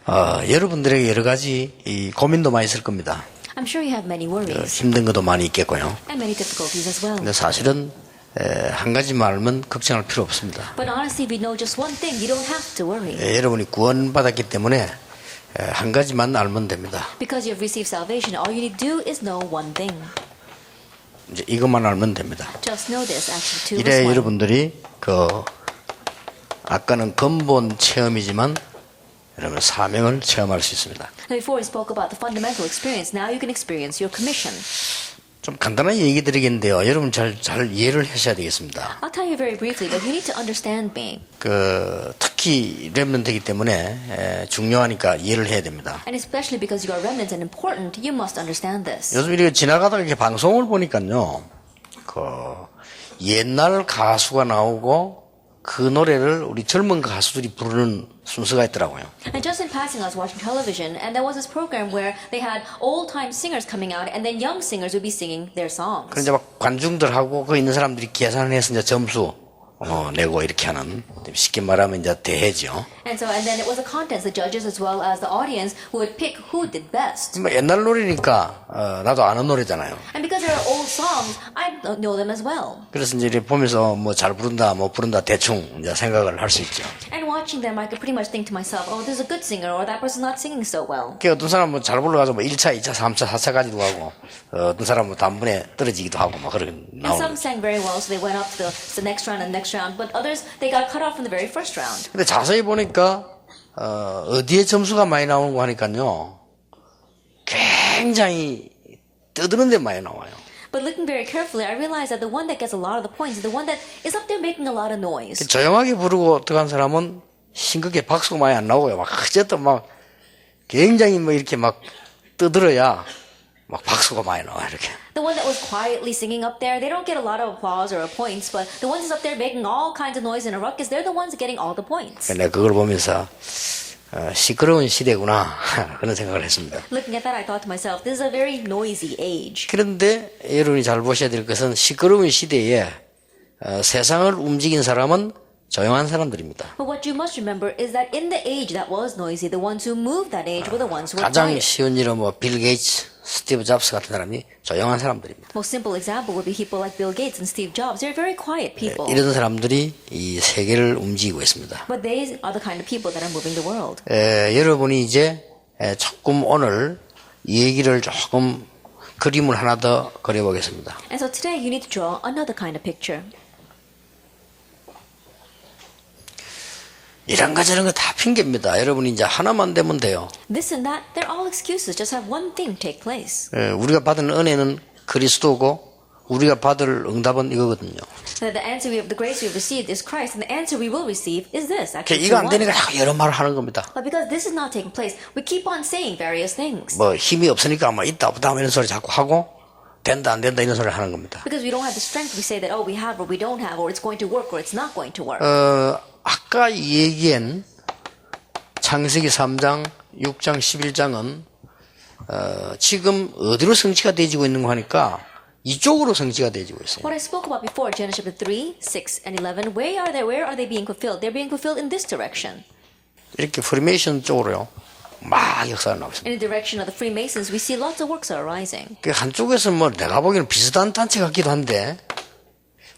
여러분들에게 여러 가지 이 고민도 많이 있을 겁니다. I'm sure you have many worries 힘든 것도 많이 있겠고요. and many difficulties as well. 근데 사실은 한 가지만 알면 걱정할 필요 없습니다. But honestly, if you know just one thing, you don't have to worry. 여러분이 구원받았기 때문에 한 가지만 알면 됩니다. Because you have received salvation, all you need to do is know one thing. 이제 이것만 알면 됩니다. Just know this, actually, 2 이래 verse 1. 여러분들이 아까는 근본 체험이지만 여러분 사명을 체험할 수 있습니다. Now, before we spoke about the fundamental experience, now you can experience your commission. 좀 간단하게 얘기 드리겠는데요. 여러분 잘 이해를 하셔야 되겠습니다. I'll tell you very briefly, but you need to understand me. 특히 렘넌트이기 때문에 중요하니까 이해를 해야 됩니다. And especially because you are remnant and important, you must understand this. 요즘 이렇게 지나가다가 이렇게 방송을 보니까요. 옛날 가수가 나오고 그 노래를 우리 젊은 가수들이 부르는 순서가 있더라고요. And just in passing, I was watching television, and there was this program where they had old-time singers coming out, and then young singers would be singing their songs. 그럼 이제 막 관중들하고 그 있는 사람들이 계산을 해서 이제 점수 내고 이렇게 하는, 쉽게 말하면 이제 대회죠. And then it was a contest. The judges as well as the audience would pick who did best. 뭐 옛날 노래니까 나도 아는 노래잖아요. And because they are old songs, I know them as well. 그래서 이제 이렇게 보면서 뭐 잘 부른다, 못 부른다 대충 이제 생각을 할 수 있죠. And watching them, I could pretty much think to myself, oh, this is a good singer, or that person's not singing so well. 그 어떤 사람은 잘 불러가지고 뭐 1차, 2차, 3차, 4차까지도 하고 어떤 사람은 단번에 떨어지기도 하고 막 그렇게 And some 나오는. sang very well, so they went up to the next round and next round. But others, they got cut off from the very first round. 근데 자세히 보니까 어디에 점수가 많이 나오는 거 하니까요. 굉장히 떠드는 데 많이 나와요. But looking very carefully, I realized that the one that gets a lot of the points is the one that is up there making a lot of noise. 조용하게 부르고 들어간 사람은 싱겁게 박수가 많이 안 나오고요. 막 어쨌든 막 굉장히 뭐 이렇게 막 떠들어야 막 박수가 많이 나와 이렇게. The one that was quietly singing up there, they don't get a lot of applause or points, but the ones that's up there making all kinds of noise in a ruckus, they're the ones getting all the points. 내가 그걸 보면서 시끄러운 시대구나 그런 생각을 했습니다. Looking at that, I thought to myself, this is a very noisy age. 그런데 여러분이 잘 보셔야 될 것은 시끄러운 시대에 세상을 움직인 사람은 조용한 사람들입니다. But what you must remember is that in the age that was noisy, the ones who moved that age were the ones who were 가장 quiet. 쉬운 일은 뭐 빌 게이츠, 스티브 잡스 같은 사람이 조용한 사람들입니다. Most simple example would be people like Bill Gates and Steve Jobs. They're very quiet people. 이런 사람들이 이 세계를 움직이고 있습니다. But they are the kind of people that are moving the world. 여러분이 이제 조금 오늘 이 얘기를 조금 그림을 하나 더 그려보겠습니다. And so today you need to draw another kind of picture. 이런 거 저런 거 다 핑계입니다. 여러분이 이제 하나만 되면 돼요. This and that, they're all excuses. Just have one thing take place. 우리가 받은 은혜는 그리스도고 우리가 받을 응답은 이거거든요. That the answer the grace we have received is Christ, and the answer we will receive is this. Actually, 이거 안 one. 되니까 자꾸 여러 말을 하는 겁니다. But because this is not taking place, we keep on saying various things. 뭐 힘이 없으니까 뭐 있다 없다 이런 소리 자꾸 하고 된다 안 된다 이런 소리 하는 겁니다. Because we don't have the strength, we say that, oh, we have or we don't have, or it's going to work or it's not going to work. 아까 얘기한 창세기 3장, 6장, 11장은 지금 어디로 성취가 되어지고 있는 거 하니까 이쪽으로 성취가 되어지고 있어요. What I spoke about before, Genesis chapter 3, 6, and 11, where are they being fulfilled? They're being fulfilled in this direction. 이렇게 프리메이션 쪽으로요. 막 역사가 나오고 있습니다. In the direction of the Freemasons, we see lots of works are arising. 그 한쪽에서 뭐 내가 보기에는 비슷한 단체 같기도 한데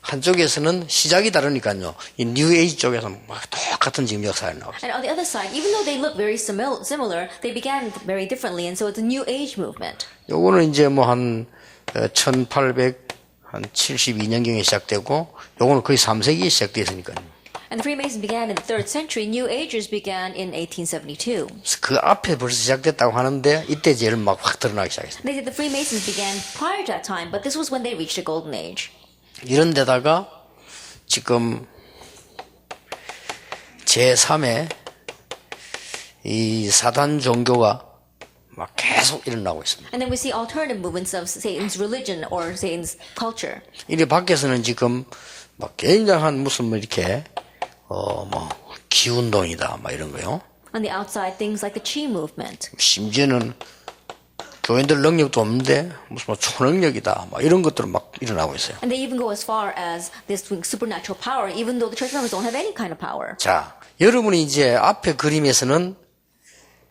한쪽에서는 시작이 다르니까요. 이 뉴 에이지 쪽에서 막 똑같은 지금 역사가 나오고 있어요. And on the other side, even though they look very similar, they began very differently, and so it's a New Age movement. 요거는 이제 뭐 한 1872년경에 시작되고 요거는 거의 3세기에 시작됐으니까요. And the Freemasons began in the 3rd century. New Agers began in 1872. 그 앞에 벌써 시작됐다고 하는데 이때 제일 막 확 드러나기 시작했어요. They said the Freemasons began prior to that time, but this was when they reached a golden age. 이런 데다가 지금 제3의 이 사단 종교가 막 계속 일어나고 있습니다. And then we see alternative movements of Satan's religion or Satan's culture. 이리 밖에서는 지금 막 굉장한 무슨 뭐 이렇게 뭐 기운동이다 막 이런 거요. On the outside, things like the Chi movement. 심지어는 교인들 능력도 없는데 무슨 뭐 초능력이다 막 이런 것들은 막 일어나고 있어요. And they even go as far as this supernatural power, even though the church members don't have any kind of power. 자, 여러분이 이제 앞에 그림에서는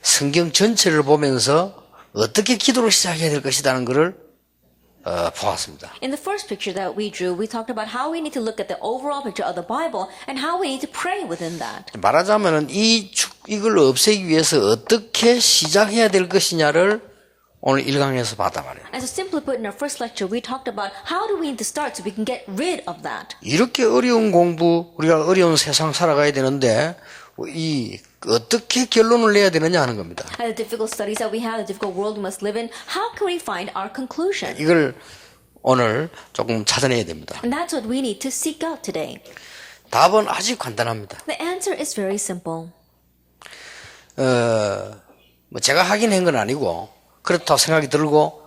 성경 전체를 보면서 어떻게 기도를 시작해야 될 것이라는 것을 보았습니다. In the first picture that we drew, we talked about how we need to look at the overall picture of the Bible and how we need to pray within that. 말하자면은 이걸 없애기 위해서 어떻게 시작해야 될 것이냐를 오늘 1강에서 봤단 말이에요. And so simply put, in our first lecture, we talked about how do we need to start so we can get rid of that. 이렇게 어려운 공부, 우리가 어려운 세상 살아가야 되는데 어떻게 결론을 내야 되느냐 하는 겁니다. And the difficult studies that we have, the difficult world we must live in, how can we find our conclusion? 이걸 오늘 조금 찾아내야 됩니다. And that's what we need to seek out today. 답은 아주 간단합니다. The answer is very simple. 뭐 제가 하긴 한 건 아니고 그렇다고 생각이 들고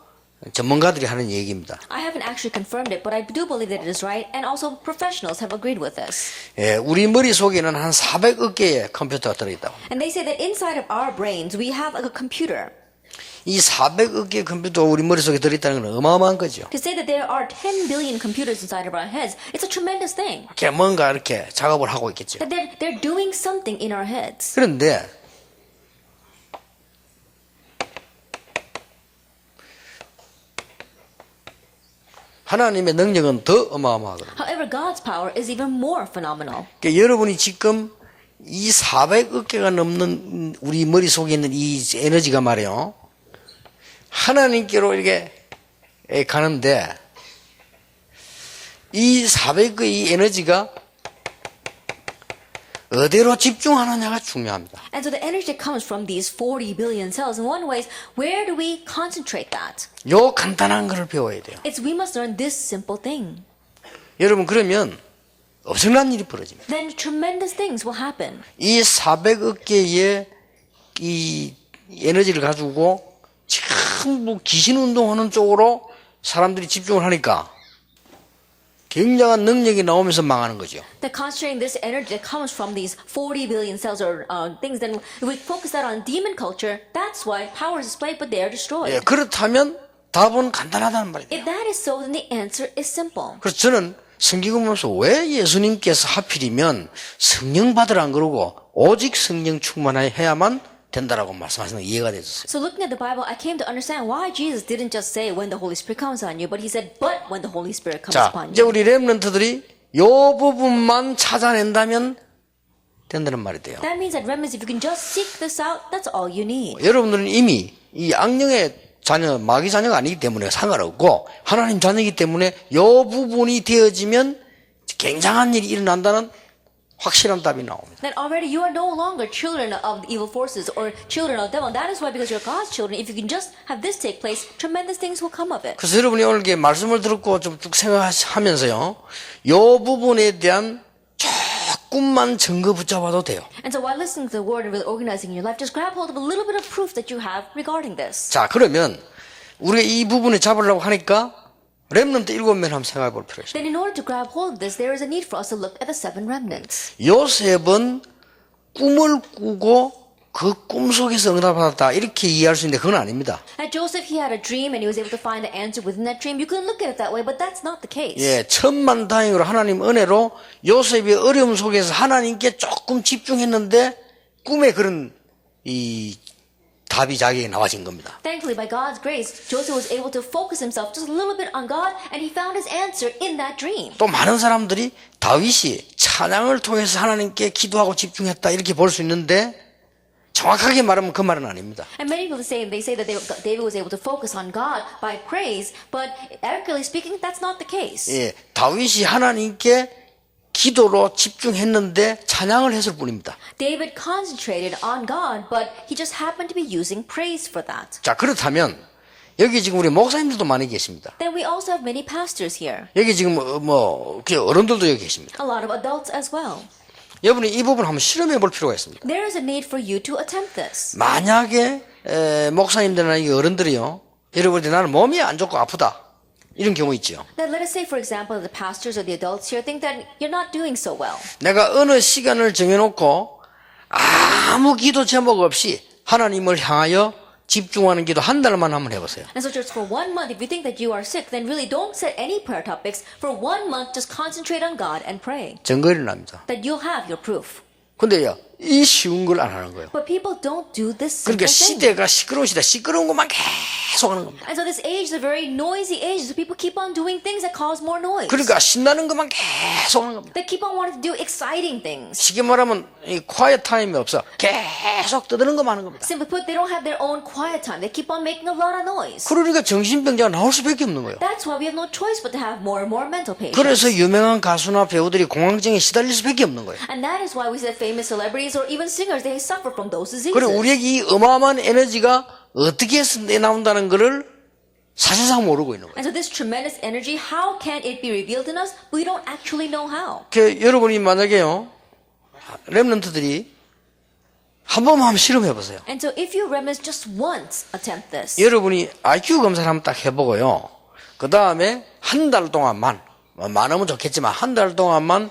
전문가들이 하는 얘기입니다. I haven't actually confirmed it, but I do believe that it is right, and also professionals have agreed with this. 예, 우리 머릿속에는 한 400억 개의 컴퓨터가 들어있다고. And they say that inside of our brains, we have like a computer. 이 400억 개의 컴퓨터가 우리 머릿속에 들어있다는 건 어마어마한 거죠. To say that there are 10 billion computers inside of our heads, it's a tremendous thing. 이렇게 뭔가 이렇게 작업을 하고 있겠죠. That they're doing something in our heads. 그런데 하나님의 능력은 더 어마어마하거든요. However, God's power is even more phenomenal. 그러니까 여러분이 지금 이 400억 개가 넘는 우리 머릿속에 있는 이 에너지가 말이에요. 하나님께로 이렇게 가는데 이 400억의 에너지가 어디로 집중하느냐가 중요합니다. And so the energy that comes from these 40 billion cells, in one way, is where do we concentrate that? 요 간단한 거를 배워야 돼요. It's we must learn this simple thing. 여러분 그러면 엄청난 일이 벌어집니다. Then tremendous things will happen. 이 400억 개의 이 에너지를 가지고 전부 귀신 운동하는 쪽으로 사람들이 집중을 하니까 굉장한 능력이 나오면서 망하는 거죠. That concentrating this energy that comes from these 40 billion cells or things, then if we focus that on demon culture, that's why power is displayed, but they are destroyed. 예, 그렇다면 답은 간단하다는 말이에요. If that is so, then the answer is simple. 그래서 저는 성경을 보면서 왜 예수님께서 하필이면 성령 받으라 안 그러고 오직 성령 충만해야만 된다라고 말씀하시는 게 이해가 됐었어요. So looking at the Bible, I came to understand why Jesus didn't just say when the Holy Spirit comes on you, but he said, but when the Holy Spirit comes 자, upon 이제 you. 우리 렘넌트들이 요 부분만 찾아낸다면 된다는 말이 돼요. That means that remnants, if you can just seek this out, that's all you need. 여러분들은 이미 이 악령의 자녀, 마귀 자녀가 아니기 때문에 상관없고 하나님 자녀이기 때문에 요 부분이 되어지면 굉장한 일이 일어난다는 확실한 답이 나옵니다. Then already you are no longer children of the evil forces or children of the devil. That is why, because you're God's children, if you can just have this take place, tremendous things will come of it. 그래서 여러분이 오늘 이렇게 말씀을 듣고 좀 쭉 생각하면서요, 요 부분에 대한 조금만 증거 붙잡아도 돼요. And so while listening to the word and really organizing your life, just grab hold of a little bit of proof that you have regarding this. 자, 그러면 우리가 이 부분을 잡으려고 하니까 렘넌트 7명 한번 생각해 볼 필요가 있어요. Then in order to grab hold of this, there is a need for us to look at the 7 remnants. 요셉은 꿈을 꾸고 그 꿈 속에서 응답받았다 이렇게 이해할 수 있는데 그건 아닙니다. At Joseph, he had a dream and he was able to find the answer within that dream. You can look at it that way, but that's not the case. 예, 천만다행으로 하나님 은혜로 요셉이 어려움 속에서 하나님께 조금 집중했는데 꿈에 그런 이 답이 자기에게 나와진 겁니다. Thankfully, by God's grace, Joseph was able to focus himself just a little bit on God, and he found his answer in that dream. 또 많은 사람들이 다윗이 찬양을 통해서 하나님께 기도하고 집중했다 이렇게 볼 수 있는데 정확하게 말하면 그 말은 아닙니다. And many people say that David was able to focus on God by praise, but accurately speaking, that's not the case. 예, 다윗이 하나님께 기도로 집중했는데 찬양을 했을 뿐입니다. David concentrated on God, but he just happened to be using praise for that. 자, 그렇다면 여기 지금 우리 목사님들도 많이 계십니다. Then we also have many pastors here. 여기 지금 어른들도 여기 계십니다. A lot of adults as well. 여러분이 이 부분 한번 실험해 볼 필요가 있습니다. There is a need for you to attempt this. 만약에 목사님들이나 이 어른들이요, 여러분들이 나는 몸이 안 좋고 아프다 이런 경우 있죠. Then let us say, for example, the pastors or the adults here think that you're not doing so well. 내가 어느 시간을 정해놓고 아무 기도 제목 없이 하나님을 향하여 집중하는 기도 한 달만 한번 해보세요. And so just for 1 month, if you think that you are sick, then really don't set any prayer topics. For 1 month, just concentrate on God and pray. 증거 일어납니다. That you'll have your proof. 근데요, 이 쉬운 걸 안 하는 거예요. But people don't do this 그러니까 simple thing. 시대가 시끄러운 시대, 시끄러운 것만 계속 하는 겁니다. And so this age is a very noisy age. So people keep on doing things that cause more noise. 그러니까 신나는 것만 계속 하는 겁니다. They keep on wanting to do exciting things. 쉽게 말하면 이 quiet 타임이 없어. 계속 떠드는 것만 하는 겁니다. Simply put, they don't have their own quiet time. They keep on making a lot of noise. 그러니까 정신병자가 나올 수밖에 없는 거예요. That's why we have no choice but to have more and more mental patients. 그래서 유명한 가수나 배우들이 공황증에 시달릴 수밖에 없는 거예요. And that is why we see that famous celebrities or even singers, they suffer from those diseases. 그리고 우리에게 이 어마어마한 에너지가 어떻게 해서 나온다는 것을 사실상 모르고 있는 거예요. And so this tremendous energy, how can it be revealed in us? We don't actually know how. 여러분이 만약에요, 렘넌트들이 한 번만 한번 실험해 보세요. And so if you remnants just once attempt this, 여러분이 IQ 검사를 한번 딱 해보고요. 그 다음에 한 달 동안만, 많으면 좋겠지만 한 달 동안만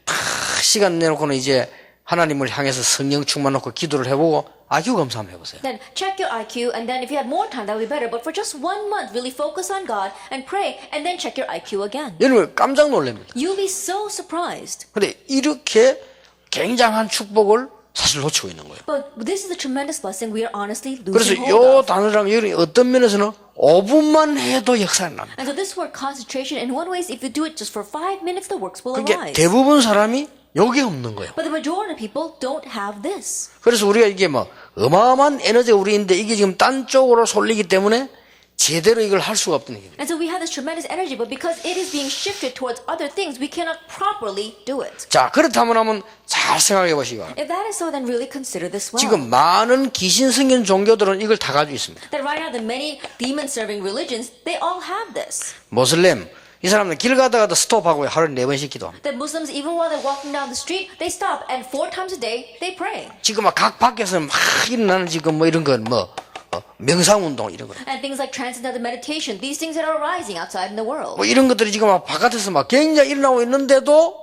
다 시간 내놓고는 이제 하나님을 향해서 성령 충만 놓고 기도를 해보고 IQ 검사 한번 해보세요. then check your IQ, and then if you had more time, that would be better. But for just 1 month, really focus on God and pray, and then check your IQ again. 여러분 깜짝 놀랍니다. You'll be so surprised. 근데 이렇게 굉장한 축복을 사실 놓치고 있는 거예요. But this is a tremendous blessing we are honestly 그래서 losing hold 요 of. 단어랑 여러분이 어떤 면에서는 5분만 해도 역사가 납니다. And so this word concentration, in one way, if you do it just for 5 minutes, the works will 그러니까 arise. 대부분 사람이 요게 없는 거예요. But the majority of people don't have this. 그래서 우리가 이게 뭐 어마어마한 에너지가 우리인데 이게 지금 딴 쪽으로 쏠리기 때문에 제대로 이걸 할 수가 없다는 얘기예요. And so we have this tremendous energy, but because it is being shifted towards other things, we cannot properly do it. 자, 그렇다면 한번 잘 생각해 보시고 If that is so, then really consider this well. 지금 많은 귀신 성경 종교들은 이걸 다 가지고 있습니다. That right now, the many demon-serving religions, they all have this. 모슬렘 이 사람들 길 가다가도 스톱하고 하루에 4번씩 기도합니다. That Muslims, even while they're walking down the street, they stop and 4 times a day they pray. 지금 막 각 밖에서 막 일어나는 지금 뭐 이런 건 뭐 명상운동 이런 거 And things like transcendental meditation, these things that are arising outside in the world. 뭐 이런 것들이 지금 막 바깥에서 막 굉장히 일어나고 있는데도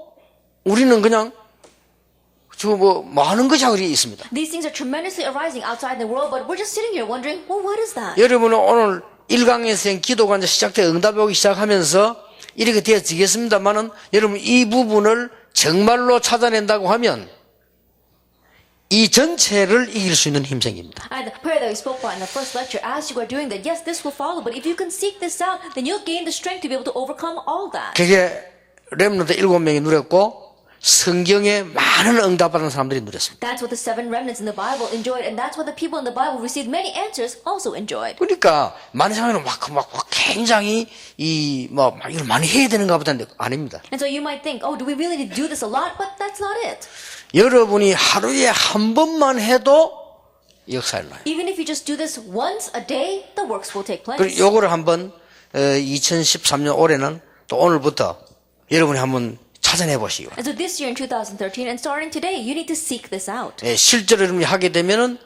우리는 그냥 저 뭐 하는 것이 하고 있습니다. These things are tremendously arising outside in the world, but we're just sitting here wondering, well, what is that? 여러분은 오늘 1강에서 기도가 이제 시작돼 응답이 오기 시작하면서 이렇게 되어지겠습니다만은 여러분 이 부분을 정말로 찾아낸다고 하면 이 전체를 이길 수 있는 힘 생깁니다. And the prayer that we spoke about in the first lecture, as you are doing that, yes, this will follow, but if you can seek this out, then you'll gain the strength to be able to overcome all that. 그게 렘넌트 7명이 누렸고 성경에 많은 응답받은 사람들이 누렸습니다. That's what the 7 remnants in the Bible enjoyed, and that's what the people in the Bible who received many answers also enjoyed. 그러니까 많은 사람들은 막 굉장히 이걸 많이 해야 되는가 보다는 아닙니다. And so you might think, oh, do we really need to do this a lot? But that's not it. 여러분이 하루에 한 번만 해도 역사를 나요. Even if you just do this once a day, the works will take place. 그리고 요거를 한번 2013년 올해는 또 오늘부터 여러분이 한번 찾아내 보시고 And so this year in 2013 and starting today, you need to seek this out. 실제로 여러분이 하게 되면은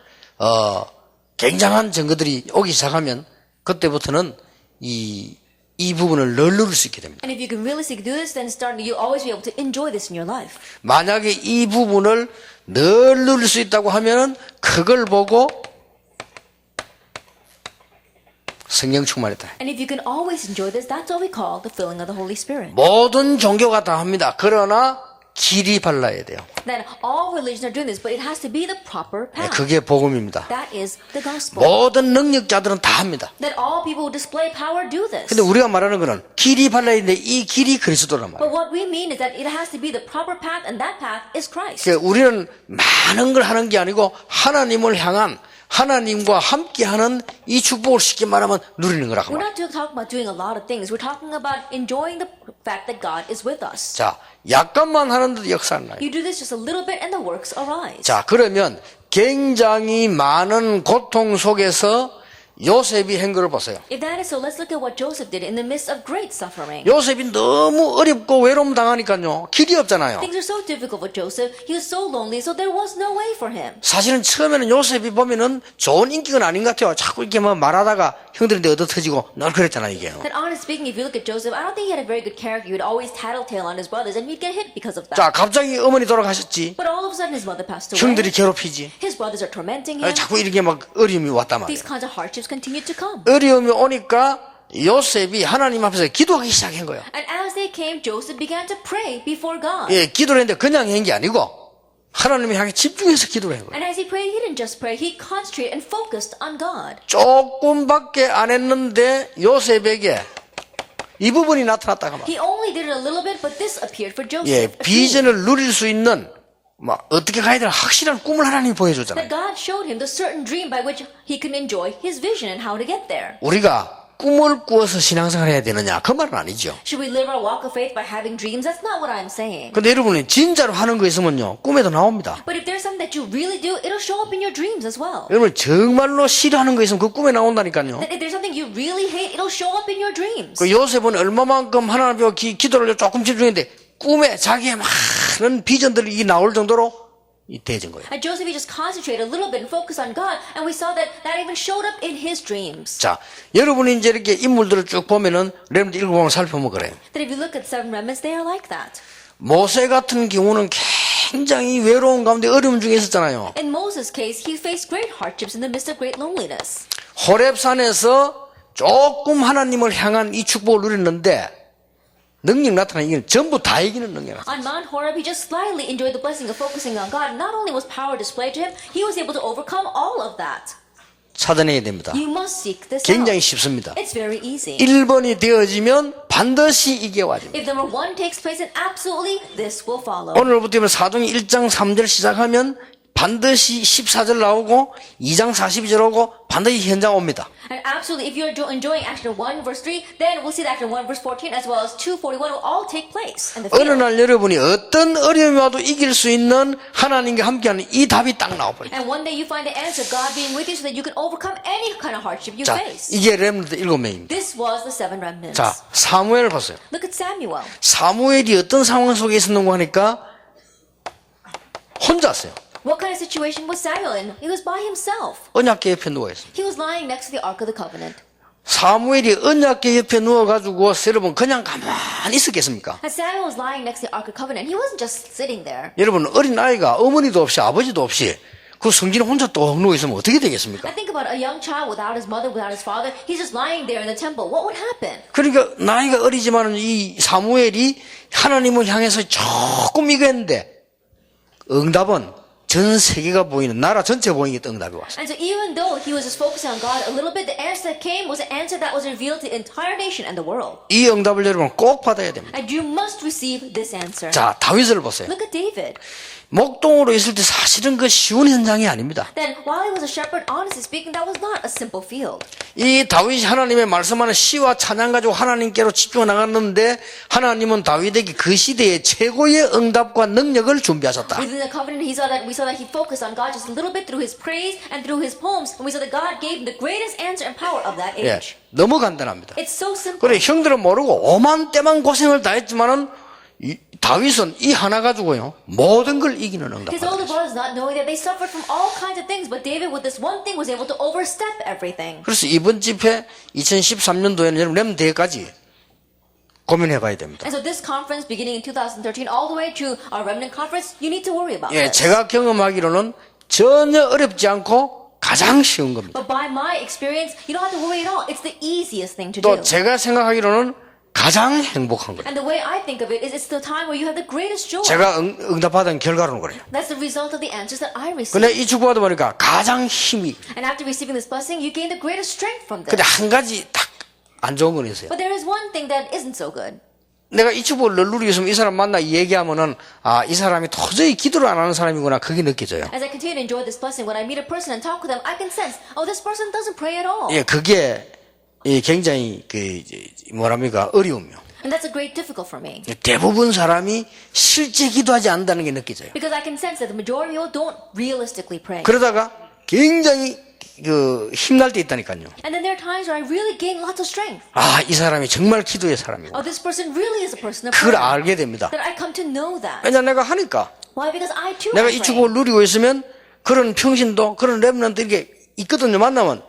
굉장한 증거들이 오기 시작하면 그때부터는 이 부분을 늘 누릴 수 있게 됩니다. And if you can really seek to do this, then you'll always be able to enjoy this in your life. 만약에 이 부분을 늘 누릴 수 있다고 하면은 그걸 보고 성령 충만했다. And if you can always enjoy this, that's what we call the filling of the Holy Spirit. 모든 종교가 다 합니다. 그러나 길이 발라야 돼요. Then all religions are doing this, but it has to be the proper path. 그게 복음입니다. That is the gospel. 모든 능력자들은 다 합니다. That all people who display power do this. 근데 우리가 말하는 거는 길이 발라야 되는데 이 길이 그리스도란 말이에요. But what we mean is that it has to be the proper path, and that path is Christ. 그러니까 우리는 많은 걸 하는 게 아니고 하나님을 향한 하나님과 함께하는 이 축복을 쉽게 말하면 누리는 거라고 We're 말이에요. not talking about doing a lot of things. We're talking about enjoying the fact that God is with us. 자, 약간만 하는데도 역사는 나요. You do this just a little bit, and the works arise. 자, 그러면 굉장히 많은 고통 속에서 요셉이 한 걸 보세요. If that is so, let's look at what Joseph did in the midst of great suffering. 요셉이 너무 어렵고 외로움 당하니까요. 길이 없잖아요. Things are so difficult for Joseph. He was so lonely, so there was no way for him. 사실은 처음에는 요셉이 보면은 좋은 인격은 아닌 것 같아요. 자꾸 이렇게 뭐 말하다가 형들한테 얻어터지고 늘 그랬잖아요, 이게요. That honest speaking, if you look at Joseph, I don't think he had a very good character. He would always tattletale on his brothers, and he'd get hit because of that. 자, 갑자기 어머니 돌아가셨지. But all of a sudden, his mother passed away. 형들이 괴롭히지. His brothers are tormenting him. 자꾸 이렇게 막 어려움이 왔단 말이에요. These kinds of hardships continue to come. 어려움이 오니까 요셉이 하나님 앞에서 기도하기 시작한 거예요. And as they came, Joseph began to pray before God. 예, 기도를 했는데 그냥 한 게 아니고 하나님을 향해 집중해서 기도를 한 거예요. And as he prayed, he didn't just pray, he concentrated and focused on God. 조금밖에 안 했는데 요셉에게 이 부분이 나타났다가 말. He only did it a little bit, but this appeared for 예, Joseph. 비전을 누릴 수 있는 막 어떻게 가야 되나 확실한 꿈을 하나님이 보여줬잖아요. That God showed him the certain dream by which he could enjoy his vision and how to get there. 우리가 꿈을 꾸어서 신앙생활 해야 되느냐 그 말은 아니죠. Should we live our walk of faith by having dreams? That's not what I'm saying. 근데 여러분이 진짜로 하는 거 있으면요 꿈에도 나옵니다. But if there's something that you really do, it'll show up in your dreams as well. 여러분 정말로 싫어하는 거 있으면 그 꿈에 나온다니까요. That if there's something you really hate, it'll show up in your dreams. 그 요셉은 얼마만큼 하나님 앞에 기도를 조금 집중했는데 꿈에 자기의 많은 비전들이 나올 정도로 대해진 거예요. And Joseph, he just concentrated a little bit and focused on God, and we saw that that even showed up in his dreams. 자, 여러분이 이제 이렇게 인물들을 쭉 보면은 레몬드 읽어보면 살펴보면 그래요. That if you look at seven remnants, they are like that. 모세 같은 경우는 굉장히 외로운 가운데 어려움 중에 있었잖아요. In Moses' case, he faced great hardships in the midst of great loneliness. 호렙산에서 조금 하나님을 향한 이 축복을 누렸는데 능력 나타나는 이건 전부 다 이기는 능력. On Mount Horeb, he just slightly enjoyed the blessing of focusing on God. Not only was power displayed to him, he was able to overcome all of that. 찾아내야 됩니다. You must seek this 굉장히 out. 쉽습니다. It's very easy. 1번이 되어지면 반드시 이겨와집니다. If number one takes place, then absolutely this will follow. 오늘부터 사도행 1장 3절 시작하면 반드시 14절 나오고 2장 42절 오고 반드시 현장 옵니다. And absolutely, if you're enjoying Action 1 verse 3, then we'll see that Action 1 verse 14 as well as 2:41 will all take place. And the 어느 field. 날 여러분이 어떤 어려움이 와도 이길 수 있는 하나님과 함께하는 이 답이 딱 나와버려요. And one day you find the answer, God being with you so that you can overcome any kind of hardship you 자, face. 이게 렘넌트 7명입니다. This was the seven remnants. 자, 사무엘을 보세요. Look at Samuel. 사무엘이 어떤 상황 속에 있었는가 하니까 혼자였어요. What kind of situation was Samuel in? He was by himself. 언약궤 옆에 누워있어요. He was lying next to the Ark of the Covenant. 사무엘이 언약궤 옆에 누워가지고 여러분 그냥 가만히 있었겠습니까? And Samuel was lying next to the Ark of the Covenant. He wasn't just sitting there. 여러분 어린 아이가 어머니도 없이 아버지도 없이 그 성전에 혼자 또 누워있으면 어떻게 되겠습니까? I think about a young child without his mother, without his father. He's just lying there in the temple. What would happen? 그러니까 나이가 어리지만 이 사무엘이 하나님을 향해서 조금 이겼는데 응답은 전 세계가 보이는 나라 전체 보이는 게 응답이 왔어요. And so even though he was just focusing on God a little bit, the answer that came was an answer that was revealed to the entire nation and the world. 이 응답을 여러분 꼭 받아야 됩니다. And you must receive this answer. 자, 다윗을 보세요. Look at David. 목동으로 있을 때 사실은 그 쉬운 현장이 아닙니다. Then while he was a shepherd, honestly speaking, that was not a simple field. 이 다윗이 하나님의 말씀하는 시와 찬양 가지고 하나님께로 집중해 나갔는데 하나님은 다윗에게 그 시대의 최고의 응답과 능력을 준비하셨다. Within the covenant, we saw that he focused on God just a little bit through his praise and through his poems. And we saw that God gave him the greatest answer and power of that 예, age. 너무 간단합니다. It's so simple. 그래 형들은 모르고 오만 때만 고생을 다 했지만은 다윗은 이 하나 가지고요 모든 걸 이기는 응답. His older brothers not knowing that they suffered from all kinds of things, but David with this one thing was able to overstep everything. 그래서 이번 집회 2013년도에는 여러분 렘대까지 고민해봐야 됩니다. And so this conference, beginning in 2013, all the way to our remnant conference, you need to worry about 예, this. 제가 경험하기로는 전혀 어렵지 않고 가장 쉬운 겁니다. But by my experience, you don't have to worry at all. It's the easiest thing to 또 do. 제가 생각하기로는 가장 행복한 거예요. And the way I think of it is it's the time where you have the greatest joy. 제가 응답받은 결과로는 그래요. That's the result of the answers that I received. 근데 이 축복하다 보니까 가장 힘이. And after receiving this blessing, you gain the greatest strength from this. 근데 한 가지 딱 안 좋은 건 있어요. But there is one thing that isn't so good. 내가 이 축복을 늘 누리고 있으면 이 사람 만나 얘기하면은 아, 이 사람이 도저히 기도를 안 하는 사람이구나 그게 느껴져요. As I continue to enjoy this blessing, when I meet a person and talk with them, I can sense, oh, this person doesn't pray at all. 예, 그게 굉장히 뭐랍니까 어려움이요. And that's a great difficult for me. 대부분 사람이 실제 기도하지 않는다는 게 느껴져요. Because I can sense that the majority of people don't realistically pray. 그러다가 굉장히 힘날 때 있다니까요. And then there are times where I really gain lots of strength. 아, 이 사람이 정말 기도의 사람이고. Oh, this person really is a person of 그걸 prayer. 알게 됩니다. That I come to know that. 왜냐 내가 하니까. Why? Because I too 내가 am 이 praying. 축복을 누리고 있으면 그런 평신도 그런 렘넌트 이게 있거든요. 만나면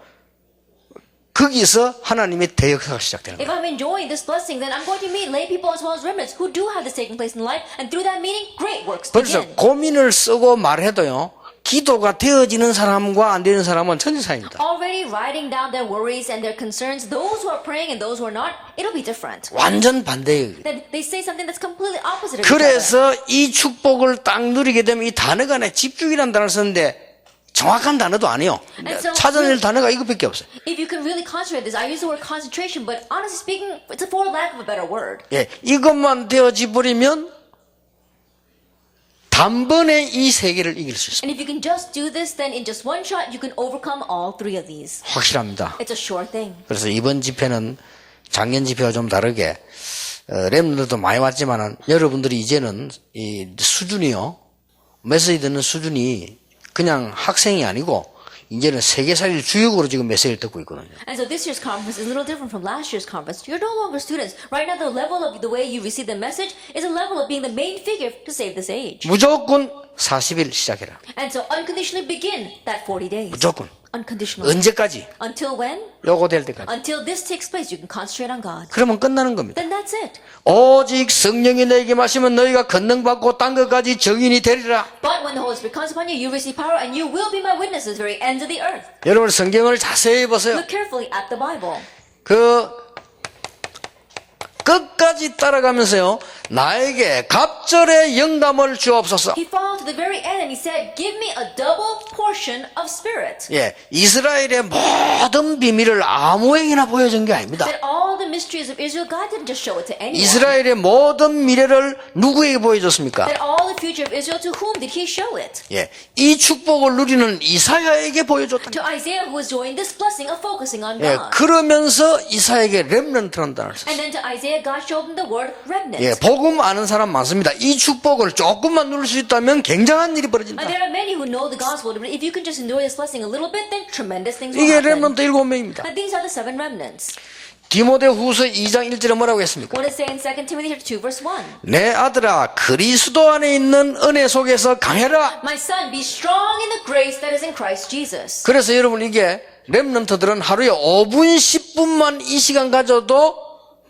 거기서 하나님의 대역사가 시작되는 If 거예요. I'm enjoying this blessing, then I'm going to meet lay people as well as remnants who do have this taking place in life, and through that meeting, great works 벌써 begin. 고민을 쓰고 말해도요 기도가 되어지는 사람과 안 되는 사람은 천지 차이입니다. Already writing down their worries and their concerns, those who are praying and those who are not, it'll be different. 완전 반대예요. Then they say something that's completely opposite of each other. 그래서 이 축복을 딱 누리게 되면 이 단어가 내 집중이라는 단어를 쓰는데 정확한 단어도 아니에요. 찾아낼 단어가 이것밖에 없어요. If you can really concentrate this, I use the word concentration, but honestly speaking, it's for lack of a better word. 예, 이것만 되어지 버리면 단번에 이 세계를 이길 수 있습니다. And if you can just do this, then in just one shot, you can overcome all three of these. 확실합니다. It's a sure thing. 그래서 이번 집회는 작년 집회와 좀 다르게 렘들도 많이 왔지만은 여러분들이 이제는 이 수준이요, 메시지 듣는 수준이 그냥 학생이 아니고 이제는 세계살이 주역으로 지금 메시지를 듣고 있거든요. And so this year's conference is a little different from last year's conference. You're no longer students. Right now, the level of the way you receive the message is a level of being the main figure to save this age. 무조건 40일 시작해라. And so unconditionally begin that 40 days. 무조건. Unconditionally. 언제까지? Until when? 요거 될 때까지. Until this takes place, you can concentrate on God. 그러면 끝나는 겁니다. Then that's it. 오직 성령이 너에게 마시면 너희가 권능받고 땅 끝까지 증인이 되리라. But when the Holy Spirit comes upon you, you receive power and you will be my witnesses to the very ends of the earth. 여러분 성경을 자세히 보세요. Look carefully at the Bible. 그 끝까지 따라가면서요, 나에게 갑절의 영감을 주옵소서. He followed to the very end and he said, give me a double portion of spirit. 예, 이스라엘의 모든 비밀을 아무에게나 보여준 게 아닙니다. That all the mysteries of Israel, God didn't just show it to anyone. 이스라엘의 모든 미래를 누구에게 보여줬습니까? That all the future of Israel, to whom did he show it? 예, 이 축복을 누리는 이사야에게 보여줬다. To Isaiah, who was enjoying this blessing of focusing on 예, God. 그러면서 이사야에게 렘넌트라는 단어를 썼어요. And then to Isaiah, God showed him the word remnant. 예, 복음 아는 사람 많습니다. 이 축복을 조금만 누릴 수 있다면 굉장한 일이 벌어진다. And there are many who know the gospel, but if you can just enjoy this blessing a little bit, then tremendous things will 이게 happen. 렘넌트 7명입니다. And these are the 7 remnants. 디모데후서 2장 1절에 뭐라고 했습니까? What does it say in 2 Timothy 2 verse 1? 내 아들아 그리스도 안에 있는 은혜 속에서 강해라. My son, be strong in the grace that is in Christ Jesus. 그래서 여러분 이게 렘넌트들은 하루에 5분 10분만 이 시간 가져도